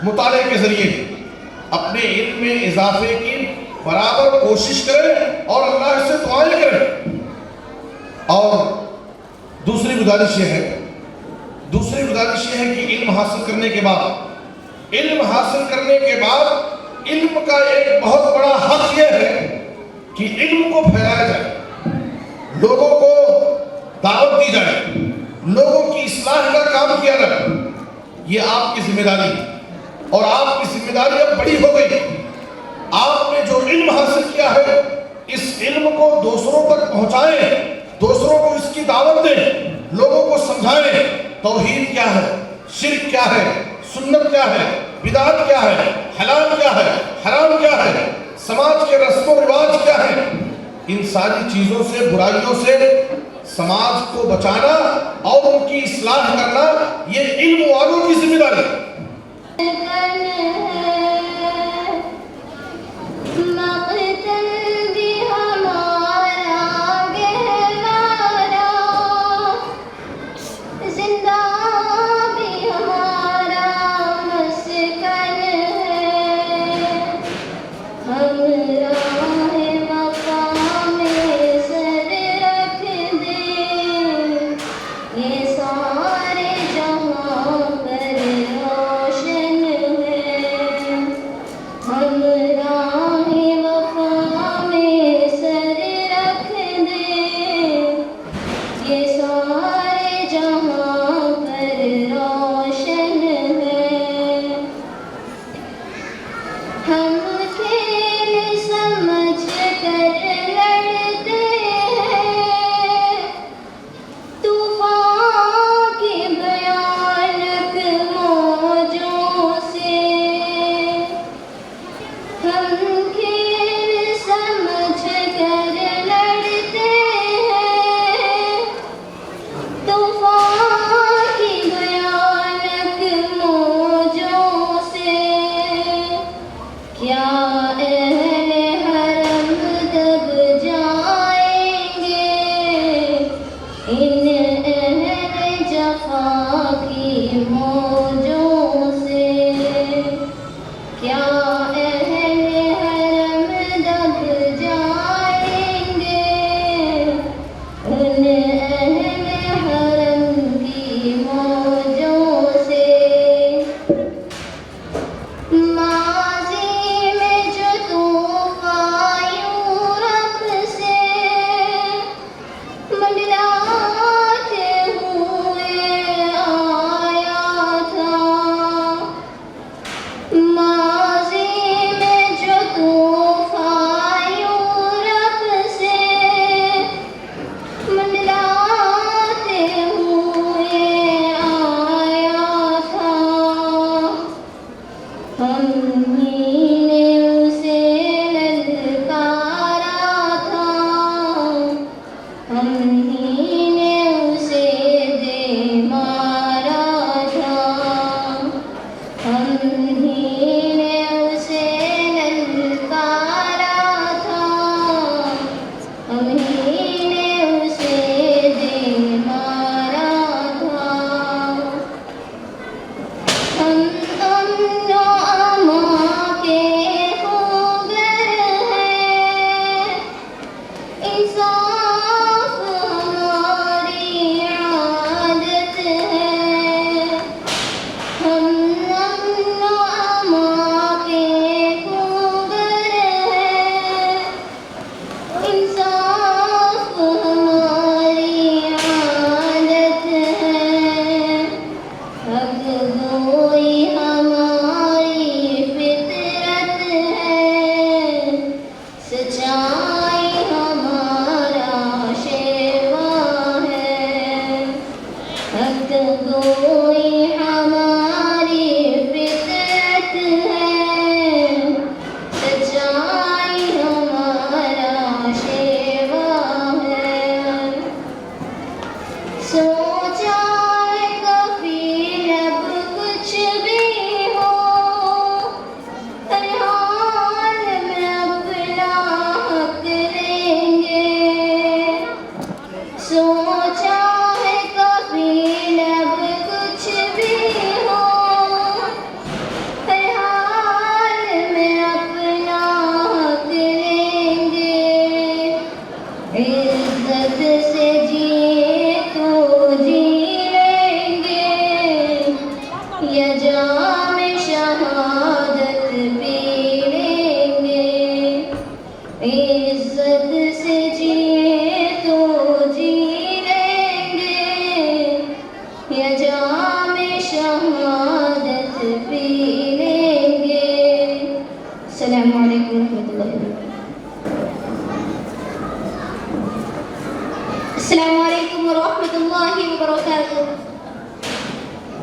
[SPEAKER 7] مطالعے کے ذریعے اپنے علم میں اضافے کی برابر کوشش کریں اور اللہ سے دعائیں کریں. اور دوسری گزارش یہ ہے کہ علم حاصل کرنے کے بعد علم کا ایک بہت بڑا حق یہ ہے کہ علم کو پھیلایا جائے, لوگوں کو دعوت دی جائے, لوگوں کی اصلاح کا کام کیا جائے. یہ آپ کی ذمہ داری ہے اور آپ کی ذمہ داری اب بڑی ہو گئی. آپ نے جو علم حاصل کیا ہے اس علم کو دوسروں تک پہنچائیں, دوسروں کو اس کی دعوت دیں, لوگوں کو سمجھائیں توحید کیا ہے, شرک کیا ہے, سنت کیا ہے, بدعت کیا ہے, حلال کیا ہے, حرام کیا ہے, سماج کے رسم و رواج کیا ہے. ان ساری چیزوں سے, برائیوں سے سماج کو بچانا اور ان کی اصلاح کرنا یہ علم والوں کی ذمہ داری ہے.
[SPEAKER 1] Amen.
[SPEAKER 4] سوچا ہے کبھی اب کچھ بھی ہو، ہر حال میں اپنا حق لیں گے، سوچا ہے کبھی اب کچھ بھی ہو، ہر حال میں اپنا حق لیں گے، عزت سے جیے تو جی لیں گے، یا جام شہادت پی لیں گے، عزت سے جیے تو جی لیں گے، یا جام شہادت پی لیں گے۔ السلام علیکم ورحمۃ اللہ وبرکاتہ۔ السلام علیکم ورحمۃ اللہ وبرکاتہ۔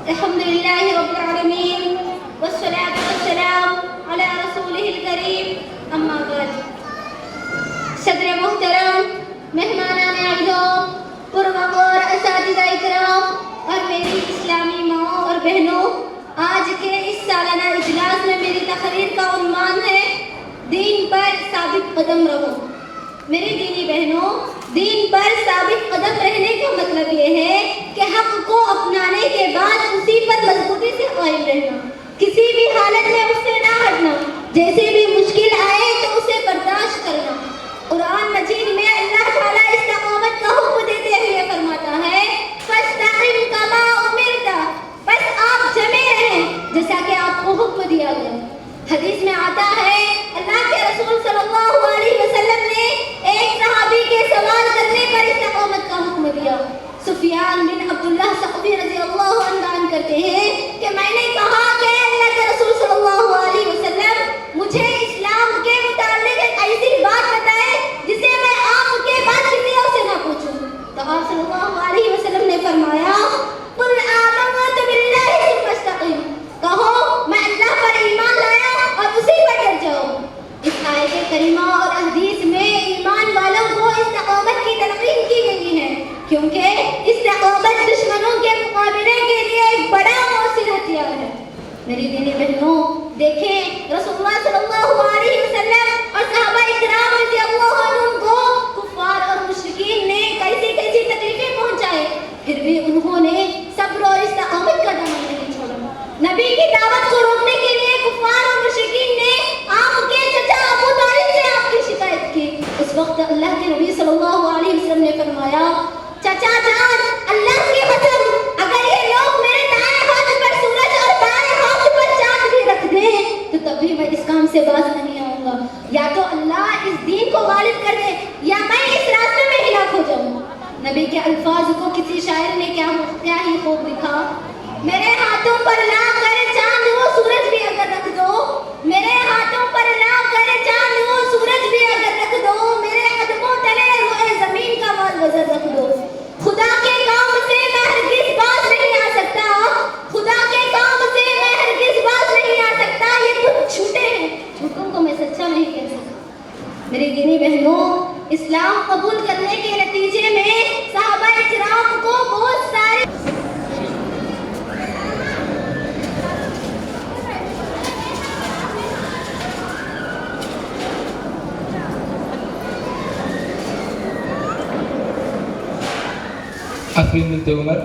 [SPEAKER 4] الحمد للہ رب العالمین والصلاة والسلام علی رسولہ الکریم، اما بعد۔ صدر محترم، مہمانان اعزام، پروقار اساتذہ اکرام اور میری اسلامی ماؤں اور بہنوں، آج کے اس سالانہ اجلاس میں میری تقریر کا عنوان ہے دین پر ثابت قدم رہو۔ میری دینی بہنوں، دین پر ثابت قدم رہنے کا مطلب یہ ہے کہ حق کو اپنانے کے بعد اسی پر مضبوطی سے قائم رہنا، کسی بھی حالت میں اس سے نہ ہٹنا، جیسے بھی مشکل آئے تو اسے برداشت کرنا۔ قرآن مجید میں اللہ تعالیٰ استقامت کا حکم دیتے ہوئے فرماتا ہے فَاسْتَقِمْ كَمَا أُمِرْتَ، بس آپ جمے رہیں جیسا کہ آپ کو حکم دیا گیا۔ حدیث میں آتا ہے اللہ کے رسول صلی اللہ علیہ وسلم نے ایک صحابی کے سوال کرنے پر استقامت کا حکم دیا۔ سفیان بن عبداللہ ثقفی رضی اللہ عنہ بیان کرتے ہیں کہ میں نے کہا کہ اللہ کے رسول صلی اللہ علیہ وسلم مجھے اسلام کے متعلق ایک ایسی بات بتائے جسے میں آپ کے بعد کسی اور سے نہ پوچھوں۔ تو آپ صلی اللہ علیہ وسلم نے فرمایا قُلْ آمَنْتُ بِاللَّهِ ثُمَّ اسْتَقِمْ، کہو میں اللہ پر ایمان لایا اور اسی پر ڈٹ جاؤ۔ اس آیت کریمہ اور حدیث میں ایمان والوں کو استقامت کی تلقین کی گئی ہے، کیونکہ استقامت دشمنوں کے مقابلے کے لیے ایک بڑا مؤثر ہتھیار ہے۔ میری دینی بہنوں، دیکھیں رسول اللہ صلی اللہ علیہ وسلم اور صحابہ اکرام رضی اللہ عنہم کو کفار اور مشرکین نے کیسی کیسی تکلیفیں پہنچائے، پھر بھی انہوں نے صبر اور استقامت کا دامن نہیں چھوڑا۔ نبی کی دعوت کو روکنے کے لیے کفار اور مشرکین نے آپ کے چچا ابو طالب سے آپ کی شکایت کی۔ اس وقت اللہ کے نبی صلی اللہ علیہ وسلم نے فرمایا چچا جان، اللہ کی قسم اگر یہ لوگ میرے دائیں ہاتھ پر سورج اور بائیں ہاتھ پر چاند بھی رکھ دیں تو تب بھی میں اس کام سے باز نہیں آؤں گا۔ یا تو اللہ اس دین کو غالب کر دے یا میں اس راستے میں ہلاک ہو جاؤں۔ نبی کے الفاظ کو کسی شاعر نے کیا ہی خوب لکھا، میرے ہاتھوں پر لا کر چاند وہ سورج بھی اگر رکھ دو، میرے ہاتھوں پر لا کر چاند وہ سورج بھی اگر رکھ دو، میرے قدموں تلے روئے زمین کا مال وزر رکھ دو، خدا کے کام سے میں ہرگز باز نہیں آ سکتا، خدا کے کام سے میں ہرگز باز نہیں آ سکتا، یہ کچھ جھوٹے ہیں، جھوٹوں کو میں سچا نہیں کہہ سکتا۔ میری دینی بہنوں، اسلام قبول کرنے کے نتیجے میں صحابہ اکرام کو بہت سارے
[SPEAKER 2] آفرین بنت عمر،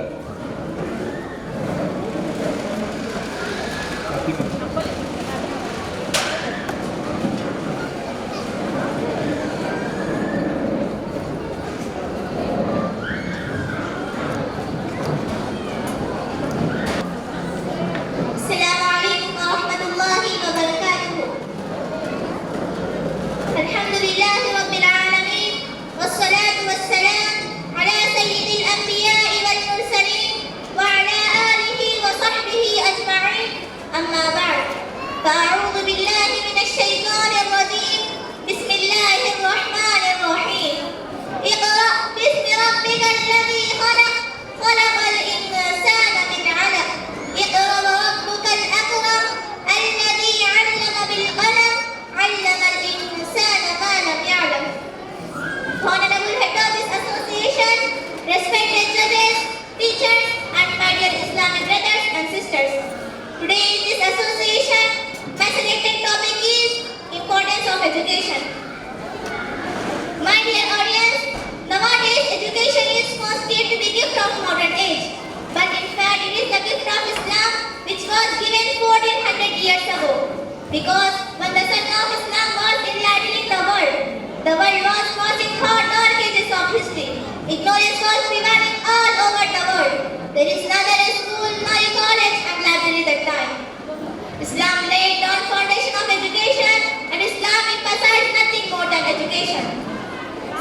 [SPEAKER 1] السلام علیکم ورحمۃ اللہ وبرکاتہ۔ الحمد للہ رب العالمین والصلاة والسلام علی سید الانبیاء والمرسلین Because when the sun of Islam was enlightening the world was crossing through dark ages of history. Ignorance was prevailing all over the world. There is neither a school nor a college and library that time. Islam laid down foundation of education, and Islam emphasized nothing more than education.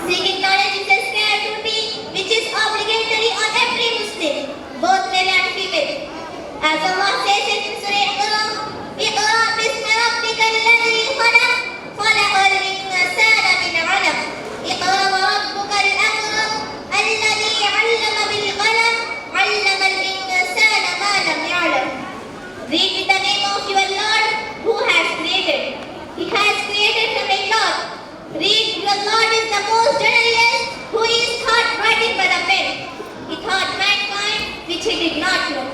[SPEAKER 1] Seeking knowledge is a sacred duty which is obligatory on every Muslim, both male and female. As Allah says in Surah Iqra, اقرأ باسم ربك الذي خلق خلق الإنسان من علق اقرأ وربك الأكرم الذي علم بالقلم علم الإنسان ما لم يعلم. Read with the name of your Lord who has created. He has created from a cloth. Read, your Lord is the most generous who is taught writing by the pen. He taught mankind which he did not know.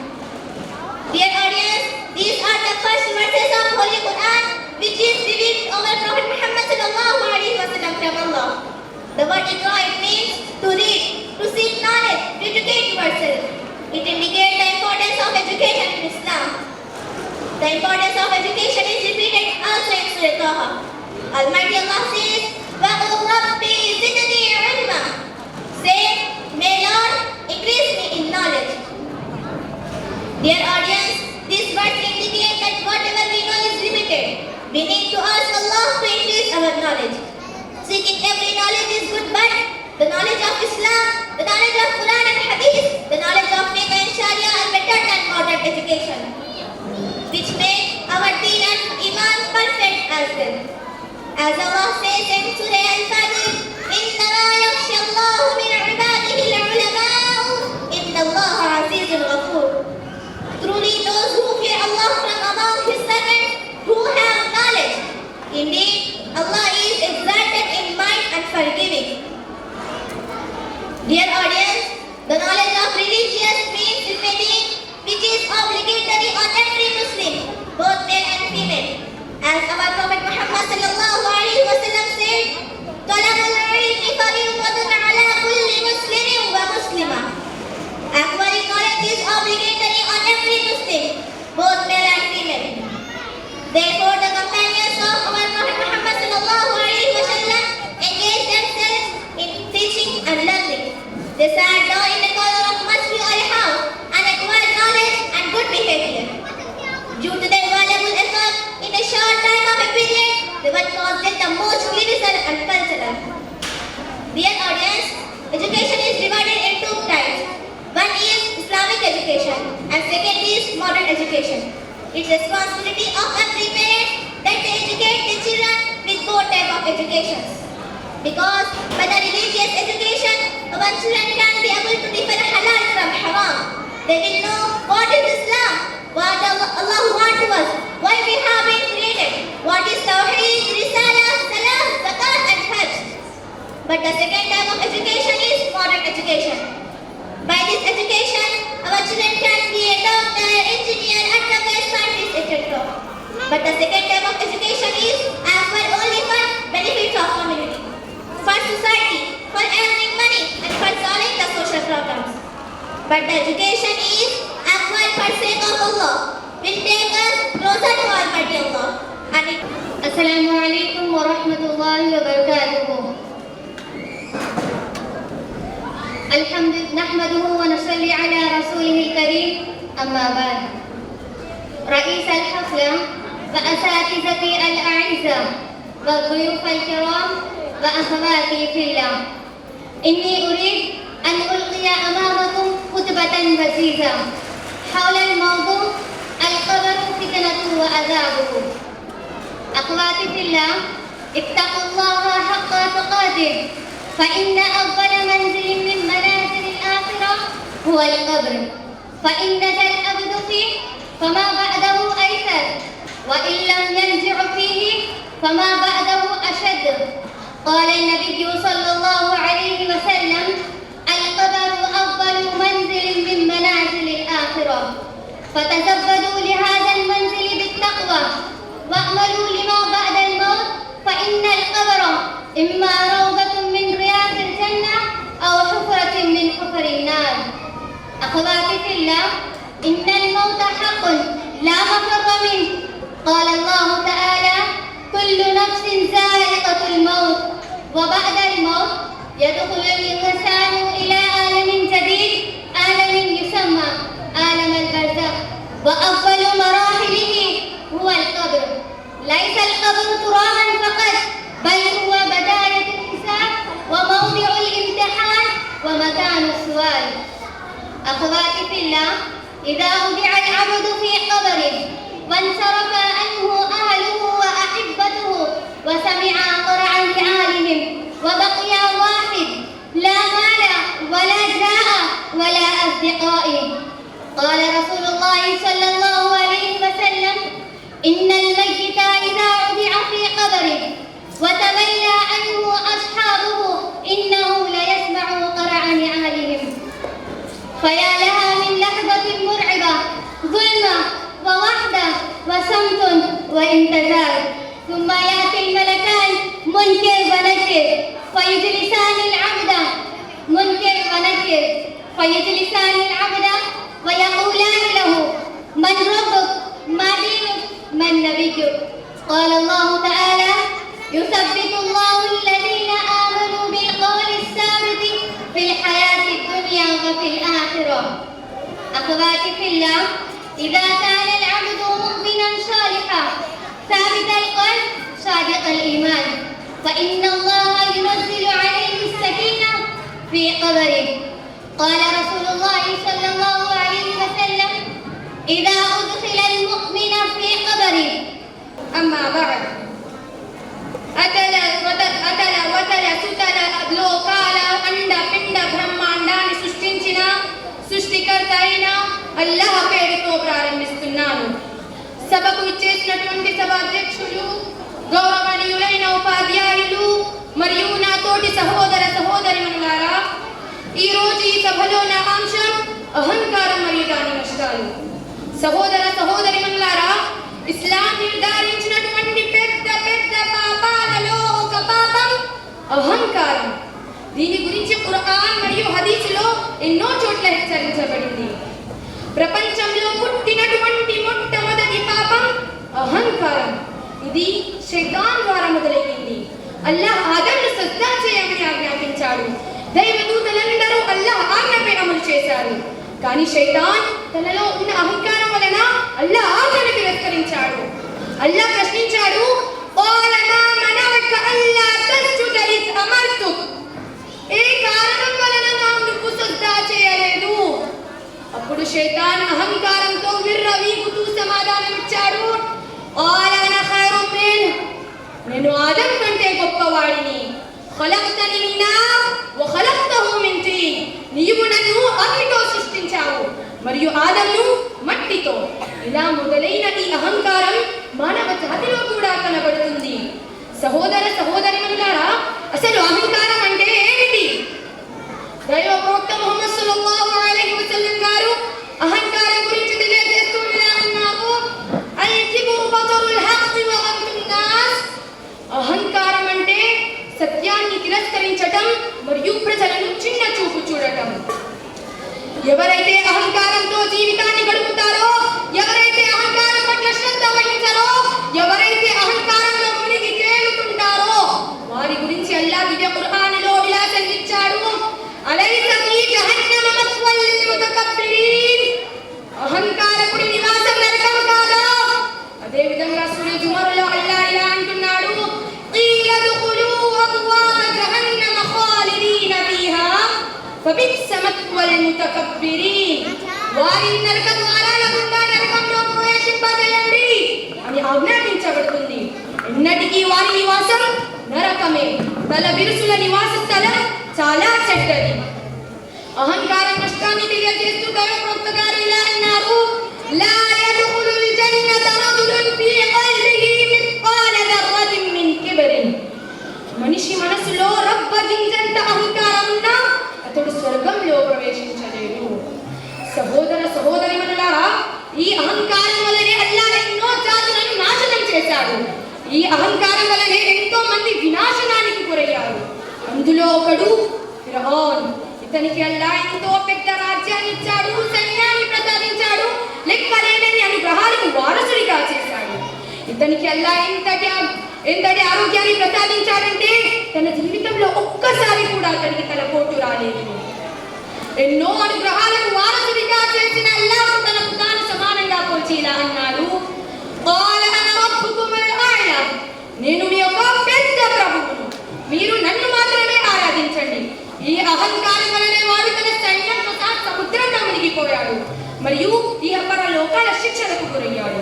[SPEAKER 1] Dear audience, these are the first verses of Holy Quran which is revealed over Prophet Muhammad sallallahu alaihi wasallam from Allah. The word Iqra, it means to read, to seek knowledge, to educate yourself. It indicates the importance of education in Islam. The importance of education is repeated also in Surah Taha. Almighty Allah says, وَقُلْ رَبِّي زِدْنِي عِلْمًا. Say, may Lord increase me in knowledge. Dear audience, this verse indicates that whatever we know is limited. We need to ask Allah to increase our knowledge. Seeking every knowledge is good, but the knowledge of Islam, the knowledge of Quran and Hadith, the knowledge of Fiqh and Sharia are better than modern education, which make our deen and iman perfect as well. As Allah says in Surah Al-Fajr, إِنَّمَا يَخْشَى اللَّهُ مِنْ عِبَادِهِ الْعُلَمَاءُ إِنَّ اللَّهَ عَزِيزٌ غَفُورٌ. Truly those who fear Allah from among His servants who have knowledge. Indeed, Allah is exalted in might and forgiving. Dear audience, the knowledge of religious means is a thing which is obligatory on every Muslim, both male and female. As our Prophet Muhammad sallallahu alaihi wasallam said, طَلَبُ الْعِلْمِ فَرِيضَةٌ عَلَى كُلِّ مُسْلِمٍ وَمُسْلِمَةٍ. Acquiring knowledge is obligatory on every Muslim, both male and female. Therefore, the companions of our Prophet Muhammad sallallahu alaihi wasallam engaged themselves in teaching and learning. They sat down in a corner of masjid or a house and acquired knowledge and good behavior. Due to their valuable effort, in a short time of a period, they were considered the most civil and cultural. Dear audience, education is divided in two types. One is Islamic education and second is modern education. It's responsibility of every parent that they educate their children with both types of educations. Because by the religious education, our children can be able to differ halal from haram. They will know what is Islam, what Allah wants to us, why we have been created, what is Tawheed, Risala, Salah, Zakat and Hajj. But the second type of education is modern education. By this education, our children can be a doctor, engineer, advocate, scientist, etc. But the second type of education is acquired only for benefit of community, for society, for earning money, and for solving the social problems. But the education is acquired for sake of Allah, will take us closer to Almighty Allah. And it
[SPEAKER 4] Assalamu alaikum wa rahmatullahi wa barakatuh. نحمده ونصلي على رسوله الكريم أما بعد. رئيس الحفلة وأساتذتي الأعزاء والضيوف الكرام وأخواتي في الله، إني أريد أن ألقي أمامكم خطبة وجيزة حول الموضوع القبر فتنة وعذابه. أخواتي في الله، اتقوا الله حق تقاته، فإن أول منزل من منازل الآخرة هو القبر، فإن نجا العبد فيه فما بعده أيسر، وإن لم ينجع فيه فما بعده أشد. قال النبي صلى الله عليه وسلم: القبر أول منزل من منازل الآخرة، فتزودوا لهذا المنزل بالتقوى واعملوا لما بعد الموت، فإن القبر إما روضة من رياض الجنة أو حفرة من حفر النار. أخواتي في الله، إن الموت حق لا مفر منه، قال الله تعالى: كل نفس ذائقة الموت وبعد الموت يدخل الإنسان إلى عالم جديد، عالم يسمى عالم البرزخ، وأول مراحله هو القبر. ليس القبر ترابا فقط، بل هو بداية الحساب وموضع الامتحان ومكان السؤال. أخواتي في الله، إذا وضع العبد في قبره وانصرف عنه أهله وأحبته وسمع قرعا لعالهم وبقي واحد لا مال ولا جاء ولا أصدقاء، قال رسول الله صلى الله عليه وسلم: إن الميت إذا وضع في قبره وتولى عنه أصحابه إنه ليسمع قرع نعالهم. فيا لها من لحظة مرعبة، ظلمة ووحدة وصمت وانتظار، ثم يأتي الملكان منكر ونكر فيجلسان العبد ويقولان له: من ربك؟ ما دينك؟ من نبيك؟ قال الله تعالى: يثبت الله الذين آمنوا بالقول الثابت في الحياة الدنيا وفي الآخرة. أخواتي في الله، إذا كان العبد مؤمنا صالحا ثابت القلب صادق الإيمان، فإن الله ينزل عليه السكينة في قبره. قال رسول الله صلى الله عليه وسلم: إذا أدخل المؤمن في قبره.
[SPEAKER 3] أما بعد، అతల సుతల లోకాల అండ పిండ బ్రహ్మాండాన్ని సృష్టించిన సృష్టికర్త అయిన అల్లాహ్ పేరుతో ప్రారంభిస్తున్నాను. సభకు ఇచ్చేసినటువంటి సభ అధ్యక్షులు, గౌరవనీయులైన ఉపాధ్యాయులు మరియు నా తోటి సహోదర సహోదరీమణులారా, ఈ రోజు ఈ సభలో నా అంశం అహంకారం మరియు దాని నష్టాలు. సహోదర సహోదరీమణులారా, ఇస్లాం నిర్ధారించినటువంటి పెద్ద పెద్ద పాపాలలో ఒక పాపం అహంకారం. దీని గురించి ఖురాన్ మరియు హదీసులో ఎన్నో చోట్ల హెచ్చరించబడింది. ప్రపంచంలో పుట్టినటువంటి మొట్టమొదటి పాపం అహంకారం. ఇది శైతాన్ ద్వారా మొదలైంది. అల్లాహ్ ఆదమ్ను సజ్దా చేయమని ఆజ్ఞాపించాడు. దైవదూతలందరూ అల్లాహ్ ఆజ్ఞపై అమలు చేశారు. కానీ శైతాన్ తనలో ఉన్న అహంకారం వలన అల్లాహ్ ఆజ్ఞను తిరస్కరించాడు. అల్లాహ్ ప్రశ్నించాడు: ఏ కారణం వలన నాకు సజ్దా చేయలేదు? అప్పుడు శైతాన్ అహంకారంతో విర్రవీగుతూ సమాధానమిచ్చాడు: నేను ఆదం కంటే గొప్పవాడిని. ఖలక్తని మిన్ నార్ వ ఖలక్తహు మిన్ తీన్. నీవు నన్ను అగ్నితో సృష్టించావు మరియు ఆదమ్ను మట్టితో. ఇలా మొదలైన ఈ అహంకారం మానవ జాతిలో కూడా కనబడుతుంది. సహోదర సహోదరీమణులారా, అసలు అహంకారం అంటే ఏమిటి? దైవ ప్రవక్త ముహమ్మద్ సల్లల్లాహు అలైహి వసల్లం గారు అహంకారం గురించి తెలియజేస్తూ ఇలా అన్నారు: అల్-కిబ్రు బతరుల్ హక్కి వ గమ్తున్ నాస్. అహంకారం అంటే సత్యాన్ని తిరస్కరించటం మరియు ప్రజలను చిన్న చూపు చూడటం. ఎవరైతే అహంకారంతో జీవితాన్ని గడుపుతారో, ఎవరైతే అహంకారం పట్ల శ్రద్ధ వహించారో, ఎవరైతే అహంకారంలో మునిగి తేలుతుంటారో వారి గురించి అల్లాహ్ దివ్య ఖురాన్లో ఇలా సెలవిచ్చాడు: అలైస ఫీ జహన్నమ మస్వల్ లిల్ ముతకబ్బిరీన్. అహంకారకుడి నివాసం నరకం కాదా? అదే విధంగా సూర జుమర్లో అల్లాహ్ ఇలా అంటున్నాడు: قيل ادخلوا أبواب جهنم خالدين فيها فبئس مثوى المتكبرين. వారిని నరక ద్వారాల గుండా నరకంలో ప్రవేశింపజేయండి అని ఆజ్ఞాపించబడుతుంది. ఎన్నటికీ వారి నివాసం నరకమే. తల బిరుసుల నివాస స్థలం చాలా చెడ్డది. అహంకారం నష్టాన్ని తెలియజేస్తూ దైవప్రవక్త గారు ఇలా అన్నారు: లా యద్ఖులుల్ జన్నత రజులున్ ఫీ qalbihi మిస్కాల దర్రతిన్ మిన్ కిబ్రిన్. మనిషి మనసులో రబ్బ గింజంత అహంకారం ఉన్నా అతడు స్వర్గంలో ప్రవేశించలేడు. సహోదర సహోదరీమణులారా, ఈ అహంకారం వలనే అల్లాహ్ ఎన్నో జాతులను నాశనం చేశాడు. ఈ అహంకారం వలనే ఎంతో మంది వినాశనానికి గురయ్యారు. అందులో ఒకడు ఫిర్ఔన్. ఇతనికి అల్లాహ్ ఎంతో పెద్ద రాజ్యాన్ని ఇచ్చాడు, సైన్యాన్ని ప్రసాదించాడు, లెక్కలేనన్ని అనుగ్రహాలకు వారసుడిగా చేశాడు. అతనికి అల్లా ఎంతటి ఆరోగ్యాన్ని ప్రసాదించాడంటే తన జీవితంలో ఒక్కసారి కూడా అతనికి తలపోటు రాలేదు. ఎన్నో అనుగ్రహాలకు వారసుడిగా చేసిన అల్లాహ్ తనకు తాను సమానంగా పోల్చి ఇలా అన్నాడు, "ఖాల అన రబ్బుకుముల్ అ'లా." నేను మీ యొక్క పెద్ద ప్రభువును, మీరు నన్ను మాత్రమే ఆరాధించండి. ఈ అహంకారం వలనే వాడు తన సైన్యంతో సహా సముద్రంలో మునిగిపోయాడు మరియు ఈ పరలోకాల శిక్షలకు గురయ్యాడు.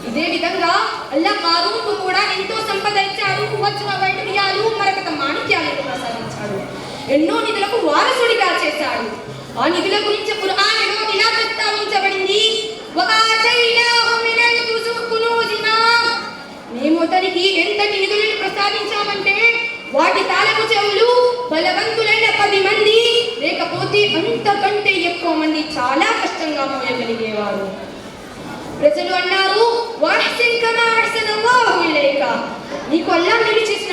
[SPEAKER 3] ఇదే విధంగా అల్లా కారూన్కు కూడా ఎంతో సంపద ఇచ్చాడు. వజ్ర వైడూర్యాలు మరకత మాణిక్యాలను ప్రసాదించాడు. ఎన్నో నిధులకు వారసుడిగా చేశాడు. ఆ నిధుల గురించి ఖురాన్లో ఇలా ప్రస్తావించబడింది, వఆతైనాహు మినల్ కునూజి మా. మేము అతనికి ఎంతటి నిధులను ప్రసాదించామంటే వాటి తాళపు చెవులు బలవంతులైన 10 మంది లేకపోతే అంతకంటే ఎక్కువ మంది చాలా కష్టంగా మోయగలిగేవారు. ప్రజలు అన్నారు, వహ్సిన్ కమా అహ్సనల్లాహు ఇలైక. నీకు అల్లాహ్ నీకు చేసిన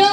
[SPEAKER 1] 2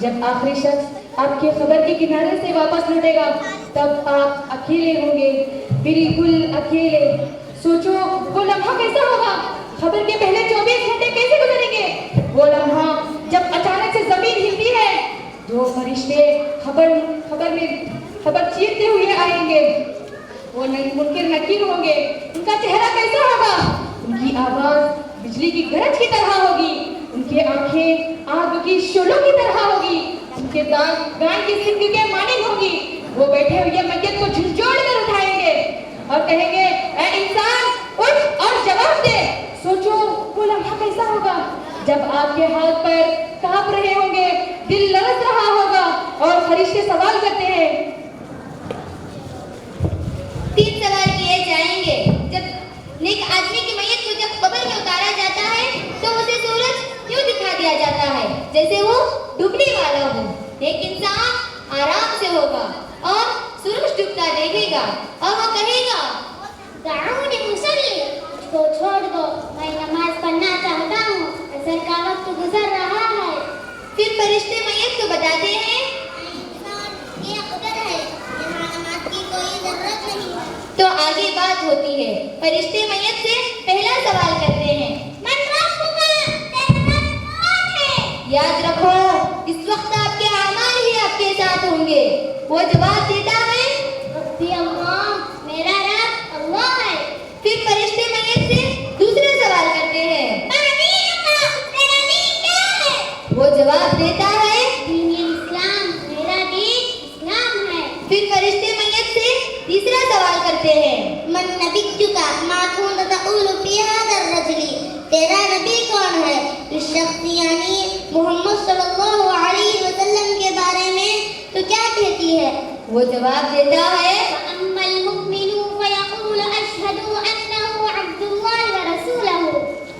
[SPEAKER 3] جب آخری شخص آپ کی خبر کے کنارے سے واپس لوٹے گا تب آپ اکیلے ہوں گے، بالکل اکیلے۔ سوچو وہ لمحہ کیسا ہوگا، خبر کے پہلے 24 گھنٹے کیسے گزریں گے؟ وہ لمحہ جب اچانک سے زمین ہلتی ہے، دو فرشتے خبر چیرتے ہوئے آئیں گے۔ وہ منکر نکیر ہوں گے، ان کا چہرہ کیسا ہوگا؟ ان کی آواز بجلی کی گرج کی طرح ہوگی، ان کی آنکھیں آگ کی شعلوں کی طرح ہوگی، ان کے دانت گائے کی سنگ کے مانند ہوگی۔ وہ بیٹھے ہوئے میت کو جھنجھوڑ کر اٹھائیں گے اور کہیں گے اے انسان اٹھ اور جواب دے۔ سوچو وہ لمحہ کیسا ہوگا جب آپ کے ہاتھ پر کانپ رہے ہوں گے، دل لرز رہا ہوگا اور فرشتے سوال کرتے ہیں۔
[SPEAKER 4] 3 سوال کیے جائیں گے۔ جب نیک آدمی کی میت کو جب قبر میں اتارا جاتا ہے تو اسے سورج کیوں دکھا دیا جاتا ہے جیسے وہ ڈوبنے والا ہو؟ ایک انسان آرام سے ہوگا اور سورج ڈوبتا دیکھے گا اور وہ کہے گا دعونی مصلی، مجھ کو چھوڑ دو، میں نماز پڑھنا چاہتا ہوں، عصر کا وقت گزر رہا ہے۔ پھر فرشتے میت کو بتاتے ہیں یہ قبر ہے، یہاں نماز کی کوئی ضرورت نہیں ہے۔ تو آگے بات ہوتی ہے، فرشتے میت سے پہلا سوال کرتے ہیں من ربک، تیرا رب کون ہے؟ یاد رکھو اس وقت آپ کے اعمال ہی آپ کے ساتھ ہوں گے۔ وہ جواب دیتا ہے ربی اللہ، میرا رب اللہ ہے۔ پھر فرشتے میت سے دوسرا سوال کرتے ہیں تیرا دین کیا ہے؟ وہ جواب دیتا ہے دین اسلام، میرا دین اسلام ہے۔ پھر فرشتے میت سے تیسرا سوال کرتے ہیں من نبیک ما كنت تقول في هذا الرجل، تیرا نبی کون ہے؟ اس شخص یعنی محمد صلی اللہ علیہ وسلم کے بارے میں تو کیا کہتی ہے؟ وہ جواب دیتا ہے فَأَمَّا الْمُؤْمِنُ فَيَقُولُ أَشْهَدُ أَنَّهُ عَبْدُ اللَّهِ وَرَسُولُهُ،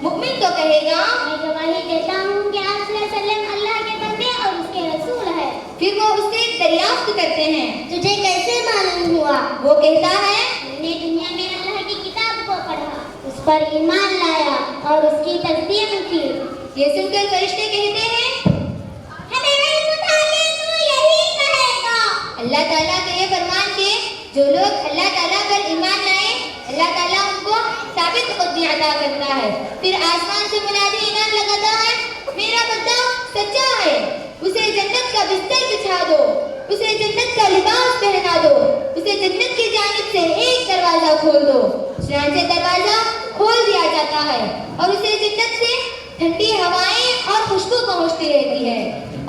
[SPEAKER 4] مؤمن تو کہے گا میں گواہی دیتا ہوں کہ آپ صلی اللہ علیہ وسلم اللہ کے بندے اور اس کے رسول ہے۔ پھر وہ اس سے دریافت کرتے ہیں تجھے کیسے معلوم ہوا؟ وہ کہتا ہے میں نے دنیا میں اللہ کی کتاب کو پڑھا، اس پر ایمان لایا اور اس کی تصدیق کی۔ یہ سن کر فرشتے کہتے ہیں ہمیں علم تھا کہ تو یہی کہے گا۔ اللہ تعالیٰ کا یہ فرمان کہ جو لوگ اللہ تعالیٰ پر ایمان لائیں اللہ تعالیٰ ان کو ثابت قدمی عطا کرتا ہے۔ پھر آسمان سے منادی اعلان لگاتا ہے میرا بندہ سچا ہے، اسے جنت کا بستر بچھا دو، اسے جنت کا لباس پہنا دو، اسے جنت کی جانب سے ایک دروازہ کھول دو۔ چنانچہ دروازہ کھول دیا جاتا ہے اور اسے جنت سے ٹھنڈی ہوائیں اور خوشبو پہنچتی رہتی ہے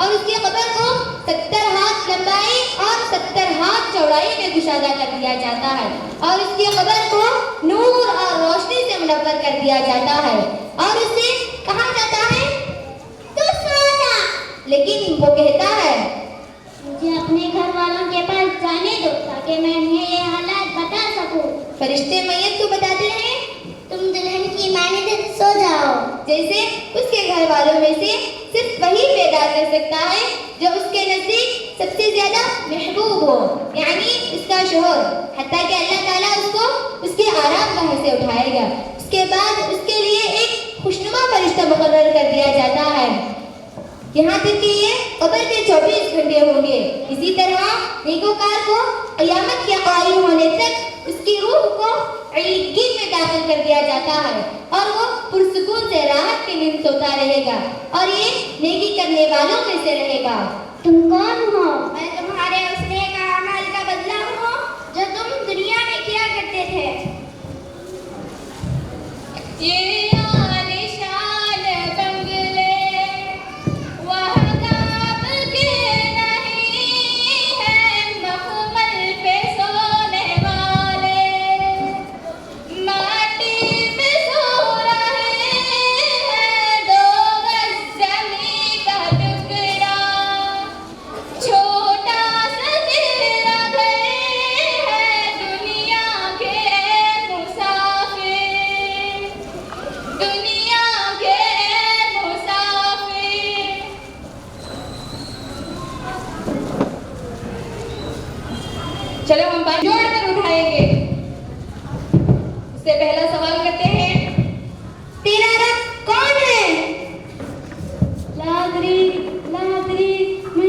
[SPEAKER 4] اور اس کی قبر کو 70 ہاتھ لمبائی اور 70 ہاتھ چوڑائی میں گشادہ کر دیا جاتا ہے اور اس کی قبر کو نور اور روشنی سے منور کر دیا جاتا ہے اور اسے کہا جاتا ہے تو سو جا، لیکن وہ کہتا ہے مجھے اپنے گھر والوں کے پاس جانے دو تاکہ میں انہیں یہ حالات بتا سکوں۔ فرشتے میت کو بتاتے ہیں تم دلہن کی مانند سو جاؤ، جیسے اس کے گھر والوں میں سے صرف وہی پیدا کر سکتا ہے جو اس کے نزدیک سب سے زیادہ محبوب ہو، یعنی اس کا شوہر، حتیٰ کہ اللہ تعالیٰ اس کو اس کے آرام گاہ سے اٹھائے گا۔ اس کے بعد اس کے لیے ایک خوشنما فرشتہ مقرر کر دیا جاتا ہے، یہاں تک کہ یہ قبر کے 24 گھنٹے ہوں گے۔ اسی طرح نیکوکار کو قیامت کے قائم ہونے تک اس کی روح کو علیین میں داخل کر دیا جاتا ہے اور وہ پرسکون سے راحت کی نیند سوتا رہے گا اور یہ نیکی کرنے والوں میں سے رہے گا۔ تم کون ہو؟ میں تمہارے اس نیک اعمال کا بدلہ ہوں جو تم دنیا میں کیا کرتے تھے۔
[SPEAKER 3] یہ عالیشان بنگلے وہداب کے نہیں ہیں، مخمل پہ سونے والے ماٹی پہ سو رہے ہیں، 2 گز زمین کا ٹکڑا چھوٹا سا تیرا گھر ہے، دنیا کے مسافر، دنیا کے مسافر۔ چلو ہم بات جوڑ کر اٹھائیں گے۔ اس سے پہلا سوال کرتے ہیں تیرا رب کون ہے؟ لا ادری میں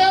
[SPEAKER 1] 2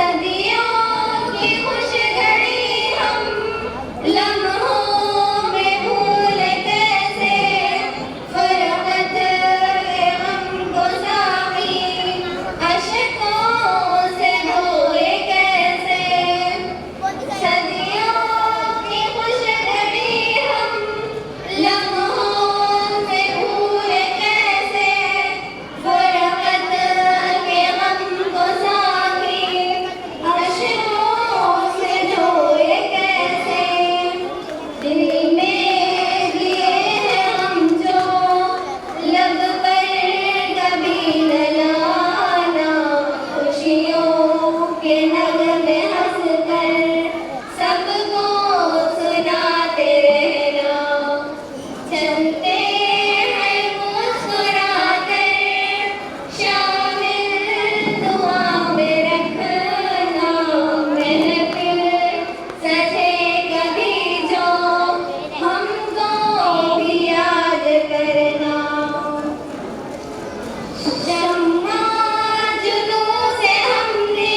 [SPEAKER 1] صدیوں کی خوش گھڑی ہم لمحوں میں بھول کیسے فرقت کے غم کو ساقی اشکوں سے دھوئے کیسے صدیوں کی خوش گھڑی ہم لمحوں میں بھول کیسے فرقت کے غم کو ساقی اشکوں سے دھوئے کیسے دل میں لیے ہیں ہم جو لب پر کبھی نہ لانا خوشیوں کے نغمے ہنس کر سب کو سناتے رہنا چلتے ہیں مسکرا کر شامل دعا میں رکھنا محفل سجے کبھی جو ہم کو بھی یاد کرنا شمع جلوں سے ہم نے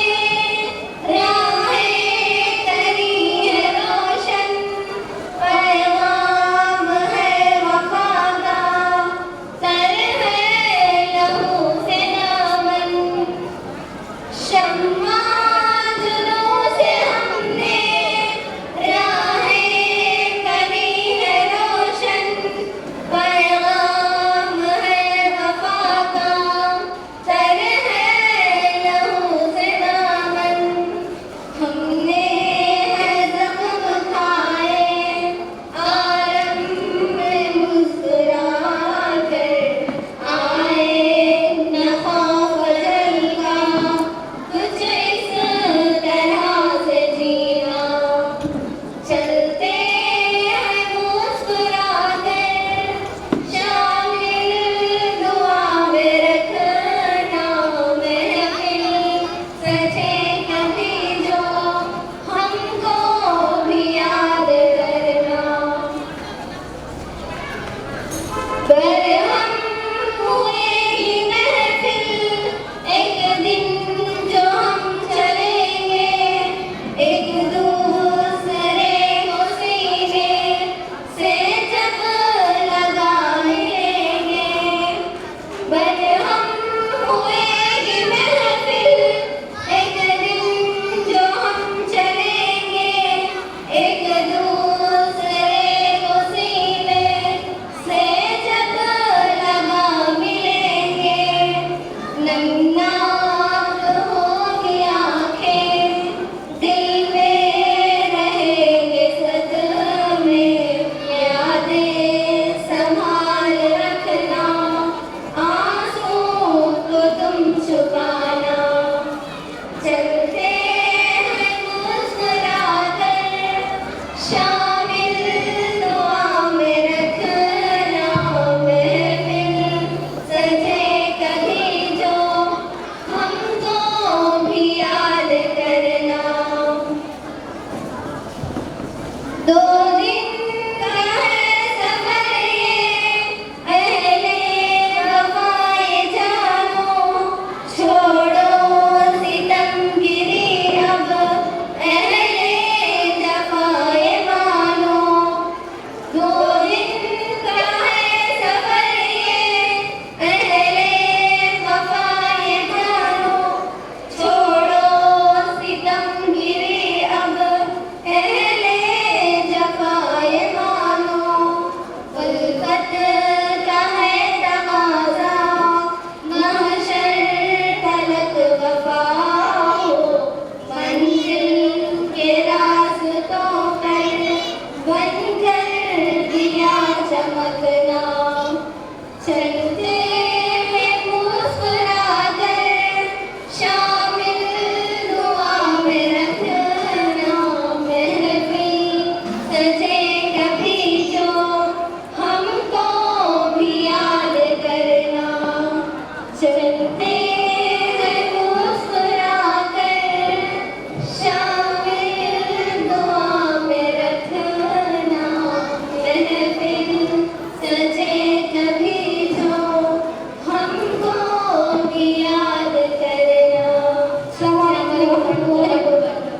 [SPEAKER 1] ورحمة الله وبركاته.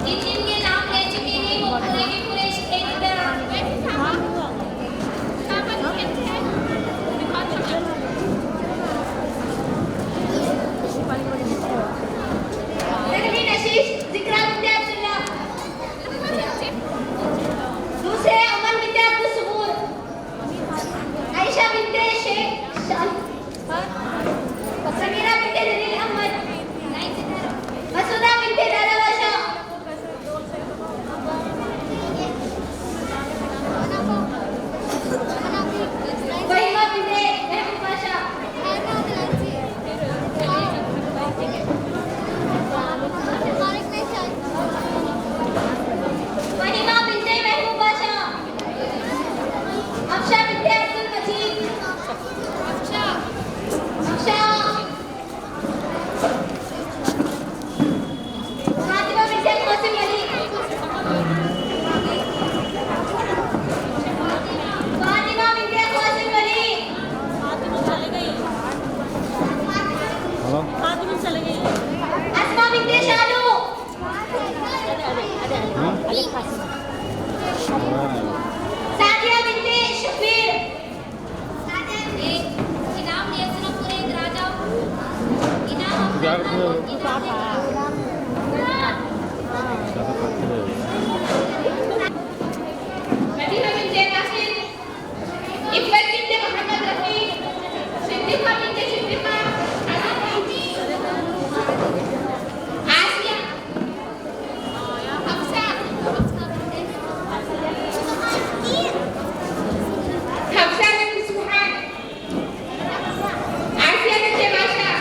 [SPEAKER 4] جن جن کے نام لے چکے ہیں وہ پورے کے پورے ایک
[SPEAKER 1] پہلی نشیش ذکرہ بنت عبداللہ، دوسرے عمر بنت عبدالصبور، عائشہ بنت شیخ سمیرہ بنت دلیل احمد، مسعودہ بنت دادا باشا، فہیمہ بنت محمود باشا، فہیمہ بنت محمود باشا، افشا بنت عبد المجید، افشا فاطمہ بنت قاسم علی، فاطمہ بنت قاسم علی، اسماء بنت شالو، سعدیہ بنت شفیع،
[SPEAKER 4] انعام لے سنا پورے راجا انعام
[SPEAKER 1] مدینہ بنت ناصر، عفت بنت محمد رفیع، صدیقہ بنت صدیقہ، آسیہ، حفصہ، حفصہ بنت سبحان، آسیہ بنت باشا،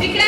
[SPEAKER 1] ذکرہ